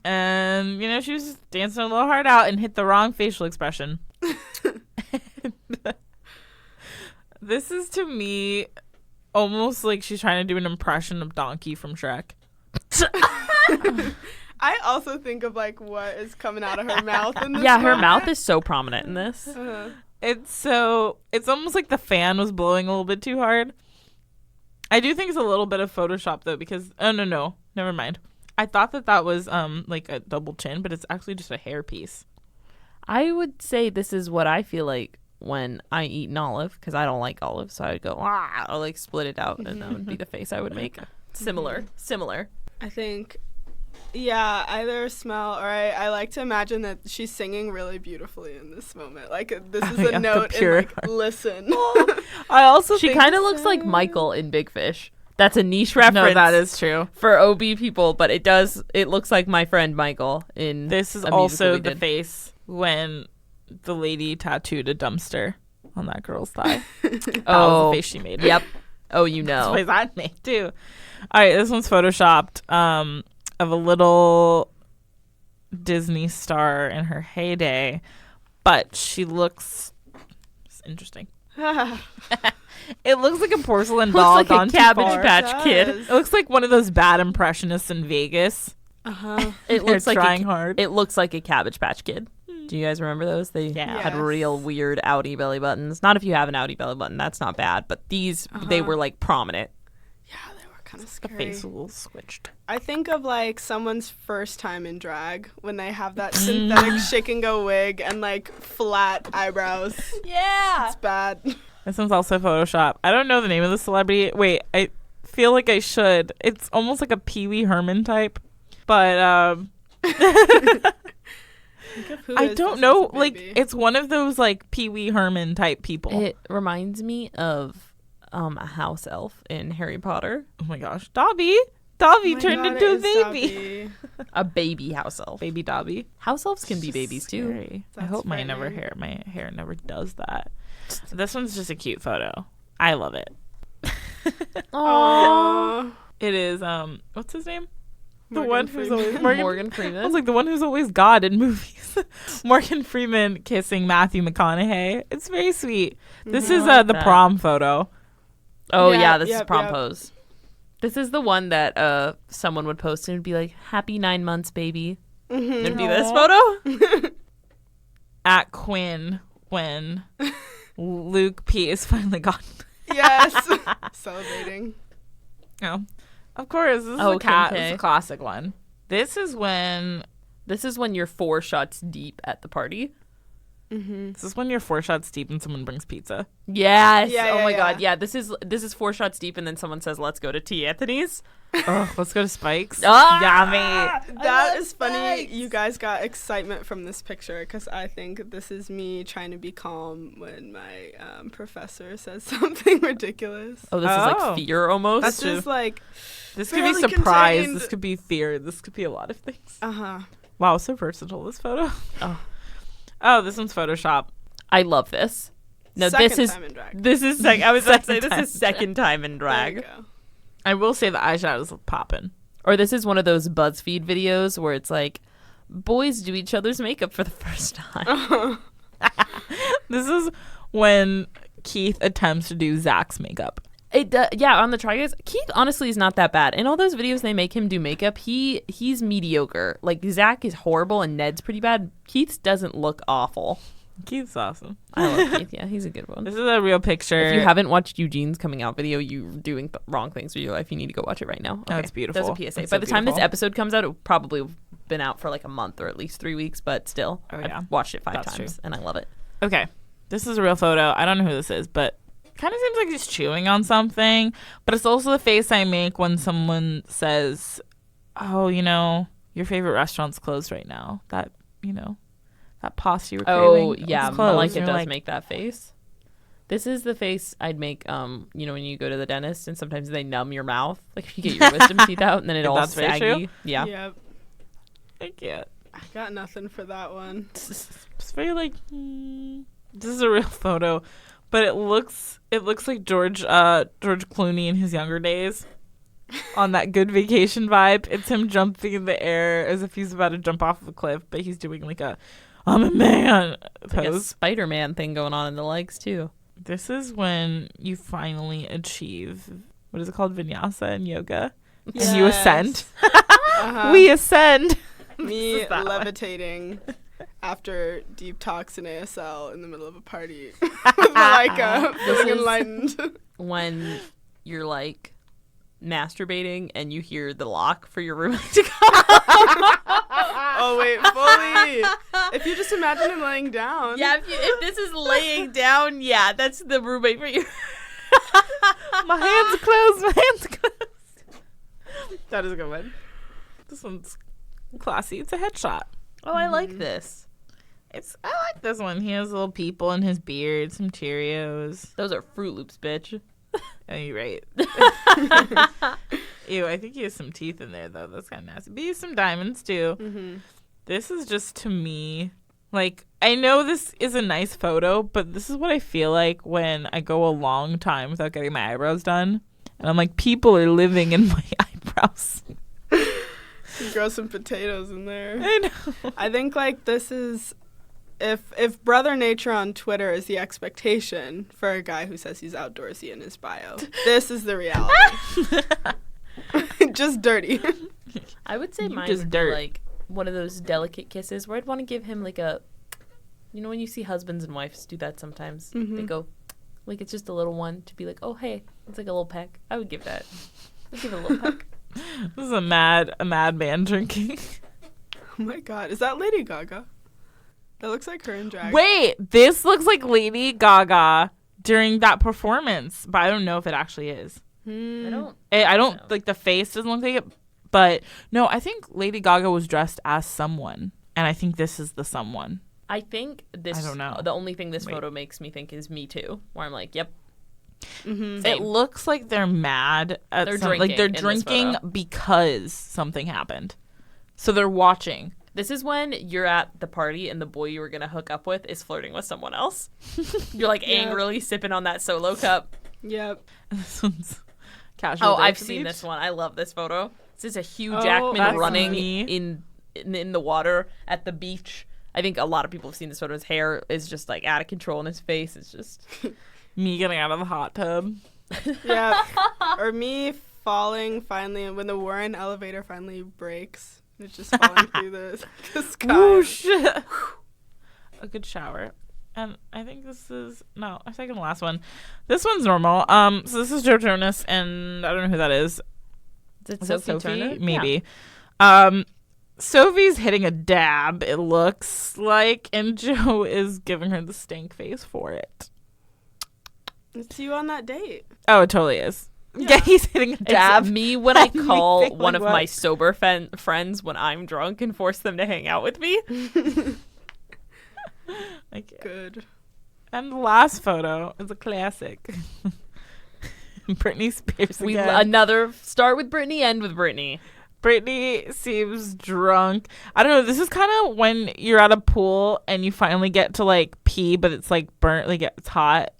[SPEAKER 2] and she was just dancing a little hard out and hit the wrong facial expression. This is to me almost like she's trying to do an impression of Donkey from Shrek.
[SPEAKER 3] I also think of like what is coming out of her mouth in this.
[SPEAKER 1] Yeah, her mouth is so prominent in this.
[SPEAKER 2] It's almost like the fan was blowing a little bit too hard. I do think it's a little bit of Photoshop though, because no, never mind. I thought that was like a double chin, but it's actually just a hair piece.
[SPEAKER 4] I would say this is what I feel like when I eat an olive, because I don't like olives, so I would go, I'll like split it out, and that would be the face I would make. Similar.
[SPEAKER 3] I think, yeah, either smell or I like to imagine that she's singing really beautifully in this moment. Like, this is a note and, like, listen.
[SPEAKER 2] I also
[SPEAKER 4] She kind of looks like Michael in Big Fish. That's a niche reference.
[SPEAKER 2] No, that is true.
[SPEAKER 4] For OB people, but it looks like my friend Michael in
[SPEAKER 2] This is also the face when the lady tattooed a dumpster on that girl's thigh. That was the face she made.
[SPEAKER 4] Yep. Oh, you know.
[SPEAKER 2] That's the face I made too. All right, this one's photoshopped of a little Disney star in her heyday, but she looks interesting. It looks like a porcelain doll
[SPEAKER 4] looks like a Cabbage Patch Kid.
[SPEAKER 2] It looks like one of those bad impressionists in Vegas.
[SPEAKER 4] It looks like
[SPEAKER 2] trying hard.
[SPEAKER 4] It looks like a Cabbage Patch Kid. Do you guys remember those? They had real weird outie belly buttons. Not if you have an outie belly button, that's not bad. But these, they were like prominent.
[SPEAKER 3] Yeah, they were kind of scary.
[SPEAKER 2] The face was a little switched.
[SPEAKER 3] I think of like someone's first time in drag when they have that synthetic shake and go wig and like flat eyebrows.
[SPEAKER 4] Yeah,
[SPEAKER 3] it's bad.
[SPEAKER 2] This one's also Photoshop. I don't know the name of the celebrity. Wait, I feel like I should. It's almost like a Pee Wee Herman type, but I don't know. Like, it's one of those like Pee Wee Herman type people.
[SPEAKER 4] It reminds me of a house elf in Harry Potter.
[SPEAKER 2] Oh my gosh, Dobby turned into a baby.
[SPEAKER 4] A baby house elf.
[SPEAKER 2] Baby Dobby.
[SPEAKER 4] House elves can be babies
[SPEAKER 2] scary. Too. I hope my hair never does that. This one's just a cute photo. I love it.
[SPEAKER 3] Aww.
[SPEAKER 2] It is what's his name? The
[SPEAKER 3] Morgan
[SPEAKER 2] one who's always
[SPEAKER 4] Morgan Freeman.
[SPEAKER 2] I was like the one who's always God in movies. Morgan Freeman kissing Matthew McConaughey. It's very sweet. This is the prom photo.
[SPEAKER 4] Oh yeah, this is prom pose. This is the one that someone would post and it'd be like, "Happy 9 months, baby." It'd be this photo.
[SPEAKER 2] At Quinn when Luke P is finally gone.
[SPEAKER 3] Yes. Celebrating.
[SPEAKER 2] Oh. Of course, this is a cat. This is a classic one. This is when
[SPEAKER 4] you're 4 shots deep at the party.
[SPEAKER 2] This is when you're 4 shots deep and someone brings pizza.
[SPEAKER 4] Yes. Oh my god. Yeah. This is 4 shots deep and then someone says, "Let's go to T. Anthony's."
[SPEAKER 2] Oh, let's go to Spike's.
[SPEAKER 4] Yummy.
[SPEAKER 3] That is funny. You guys got excitement from this picture because I think this is me trying to be calm when my professor says something ridiculous.
[SPEAKER 4] Oh, this is like fear almost.
[SPEAKER 3] That's just like
[SPEAKER 2] this could be surprise. Contained. This could be fear. This could be a lot of things. Wow, so versatile this photo. Oh, this one's Photoshop.
[SPEAKER 4] I love this. No,
[SPEAKER 3] second time in drag.
[SPEAKER 4] This is I was about to say this is second time in drag.
[SPEAKER 3] There you go.
[SPEAKER 2] I will say the eyeshadows look poppin'.
[SPEAKER 4] Or this is one of those BuzzFeed videos where it's like, boys do each other's makeup for the first time.
[SPEAKER 2] This is when Keith attempts to do Zach's makeup.
[SPEAKER 4] Yeah, on the Try Guys, Keith honestly is not that bad. In all those videos they make him do makeup, he's mediocre. Like, Zach is horrible and Ned's pretty bad. Keith's doesn't look awful.
[SPEAKER 2] Keith's awesome.
[SPEAKER 4] I love Keith. Yeah, he's a good one.
[SPEAKER 2] This is a real picture.
[SPEAKER 4] If you haven't watched Eugene's coming out video, you're doing wrong things with your life. You need to go watch it right now. Okay.
[SPEAKER 2] Oh, it's beautiful.
[SPEAKER 4] That's a PSA. By the time this episode comes out, it will probably have been out for like a month or at least 3 weeks, but still, I've watched it 5 times and I love it.
[SPEAKER 2] Okay, this is a real photo. I don't know who this is, but kind of seems like he's chewing on something. But it's also the face I make when someone says, "Oh, your favorite restaurant's closed right now." That that pasta you were craving.
[SPEAKER 4] Oh yeah, Malika does make that face. This is the face I'd make. When you go to the dentist and sometimes they numb your mouth, like if you get your wisdom teeth out and then it all saggy. Yeah.
[SPEAKER 3] Yep.
[SPEAKER 2] I can't.
[SPEAKER 3] I got nothing for that one.
[SPEAKER 2] It's very like. This is a real photo, but it looks like George Clooney in his younger days. On that Good Vacation vibe. It's him jumping in the air as if he's about to jump off of a cliff, but he's doing like I'm a man pose.
[SPEAKER 4] Like a Spider-Man thing going on in the legs too.
[SPEAKER 2] This is when you finally achieve, what is it called, vinyasa in yoga? Yes. And you ascend. We ascend.
[SPEAKER 3] Me levitating after deep talks in ASL in the middle of a party with Malika, feeling enlightened.
[SPEAKER 4] When you're like
[SPEAKER 1] masturbating and you hear the lock for your roommate to come.
[SPEAKER 3] Oh wait, fully. If you just imagine him laying down.
[SPEAKER 1] Yeah, if this is laying down, yeah, that's the roommate for you.
[SPEAKER 2] My hands closed. That is a good one. This one's classy. It's a headshot.
[SPEAKER 1] Oh, I like this.
[SPEAKER 2] I like this one. He has little people in his beard, some Cheerios.
[SPEAKER 1] Those are Fruit Loops, bitch.
[SPEAKER 2] Oh, you're right. Ew, I think he has some teeth in there, though. That's kind of nasty. But he has some diamonds, too. Mm-hmm. This is just, to me, like, I know this is a nice photo, but this is what I feel like when I go a long time without getting my eyebrows done. And I'm like, people are living in my eyebrows.
[SPEAKER 3] You grow some potatoes in there.
[SPEAKER 2] I know.
[SPEAKER 3] I think, like, this is... If Brother Nature on Twitter is the expectation for a guy who says he's outdoorsy in his bio, this is the reality. Just dirty.
[SPEAKER 1] I would say mine would be like one of those delicate kisses where I'd want to give him like a, you know, when you see husbands and wives do that sometimes, they go, like it's just a little one to be like, oh hey, it's like a little peck. I would give that. I'd give it a little peck.
[SPEAKER 2] This is a mad man drinking.
[SPEAKER 3] Oh my god, is that Lady Gaga? That looks like her in drag.
[SPEAKER 2] Wait, this looks like Lady Gaga during that performance, but I don't know if it actually is. I don't like the face doesn't look like it, but no, I think Lady Gaga was dressed as someone, and I think this is the someone.
[SPEAKER 1] I think this.
[SPEAKER 2] I don't know.
[SPEAKER 1] The only thing this photo makes me think is Me Too, where I'm like, yep.
[SPEAKER 2] Mm-hmm. It looks like they're mad at they're drinking because something happened, so they're watching.
[SPEAKER 1] This is when you're at the party and the boy you were going to hook up with is flirting with someone else. You're like angrily sipping on that solo cup.
[SPEAKER 3] Yep.
[SPEAKER 2] This one's casual.
[SPEAKER 1] Oh, I've seen this one. I love this photo. This is a Hugh Jackman running in the water at the beach. I think a lot of people have seen this photo. His hair is just like out of control and his face is just...
[SPEAKER 2] Me getting out of the hot tub.
[SPEAKER 3] Yeah. Or me falling finally when the Warren elevator finally breaks. It's just falling through the sky.
[SPEAKER 2] Whoosh. A good shower. And I think this is I second to last one. This one's normal. So this is Joe Jonas, and I don't know who that is.
[SPEAKER 1] Is it Sophie Turner?
[SPEAKER 2] Maybe. Yeah. Sophie's hitting a dab, it looks like, and Joe is giving her the stank face for it.
[SPEAKER 3] It's you on that date.
[SPEAKER 2] Oh, it totally is. Yeah, he's hitting a dab.
[SPEAKER 1] It's me when I call one of my sober friends when I'm drunk and force them to hang out with me.
[SPEAKER 3] Good.
[SPEAKER 2] And the last photo is a classic. Britney Spears again.
[SPEAKER 1] Another start with Britney, end with Britney.
[SPEAKER 2] Britney seems drunk. I don't know. This is kind of when you're at a pool and you finally get to like pee, but it's like burnt, like it's hot.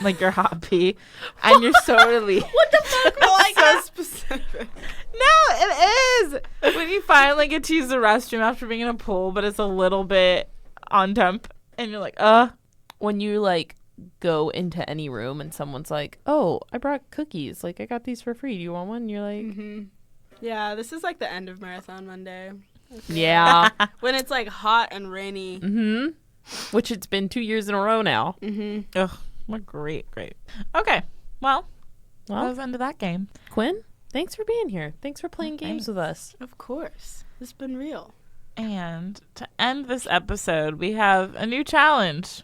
[SPEAKER 2] Like your hot pee, and you're so relieved.
[SPEAKER 1] What the fuck?
[SPEAKER 3] So specific.
[SPEAKER 2] No, it is when you finally get to use the restroom after being in a pool, but it's a little bit on temp, and you're like,
[SPEAKER 1] when you like go into any room and someone's like, oh, I brought cookies, like I got these for free. Do you want one? And you're like,
[SPEAKER 3] yeah, this is like the end of Marathon Monday.
[SPEAKER 1] Yeah,
[SPEAKER 3] when it's like hot and rainy.
[SPEAKER 1] Which it's been 2 years in a row now.
[SPEAKER 2] Ugh. What great. Okay, well, that was the end of that game.
[SPEAKER 1] Quinn, thanks for being here. Thanks for playing games with us.
[SPEAKER 3] Of course. This has been real.
[SPEAKER 2] And to end this episode, we have a new challenge.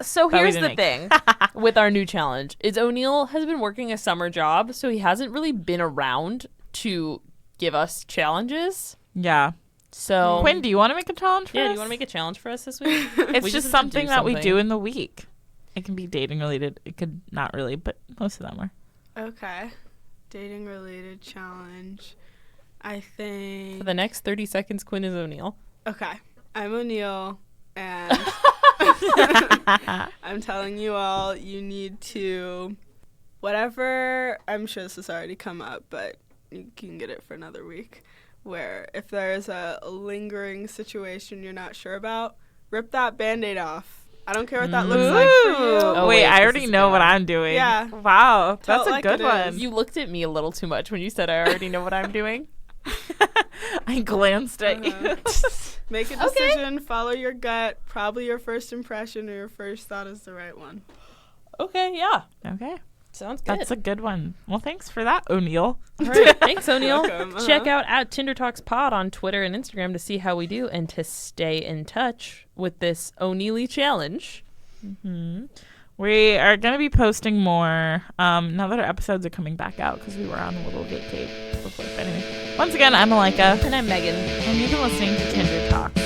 [SPEAKER 1] So here's the thing with our new challenge is O'Neill has been working a summer job, so he hasn't really been around to give us challenges.
[SPEAKER 2] Yeah.
[SPEAKER 1] So
[SPEAKER 2] Quinn, do you want to make a challenge for us?
[SPEAKER 1] Yeah, do you want to make a challenge for us this week?
[SPEAKER 2] It's just something that we do in the week. It can be dating related. It could not really, but most of them are.
[SPEAKER 3] Okay. Dating related challenge. I think...
[SPEAKER 1] For the next 30 seconds, Quinn is O'Neill.
[SPEAKER 3] Okay. I'm O'Neill, and I'm telling you all, you need to... Whatever... I'm sure this has already come up, but you can get it for another week. Where if there's a lingering situation you're not sure about, rip that Band-Aid off. I don't care what that looks like for you.
[SPEAKER 2] Oh, wait, I already know what I'm doing.
[SPEAKER 3] Yeah.
[SPEAKER 2] Wow, that's a good one.
[SPEAKER 1] You looked at me a little too much when you said I already know what I'm doing.
[SPEAKER 2] I glanced at you.
[SPEAKER 3] Make a decision, follow your gut. Probably your first impression or your first thought is the right one.
[SPEAKER 1] Okay, yeah.
[SPEAKER 2] Okay.
[SPEAKER 4] Sounds good.
[SPEAKER 2] That's a good one. Well, thanks for that, O'Neill.
[SPEAKER 4] All right. Thanks, O'Neill. Check out @TinderTalksPod on Twitter and Instagram to see how we do and to stay in touch with this O'Neilly challenge.
[SPEAKER 2] Mm-hmm. We are going to be posting more now that our episodes are coming back out because we were on a little vacate before. But anyway, once again, I'm Malika.
[SPEAKER 4] And I'm Megan.
[SPEAKER 2] And you've been listening to Tinder Talks.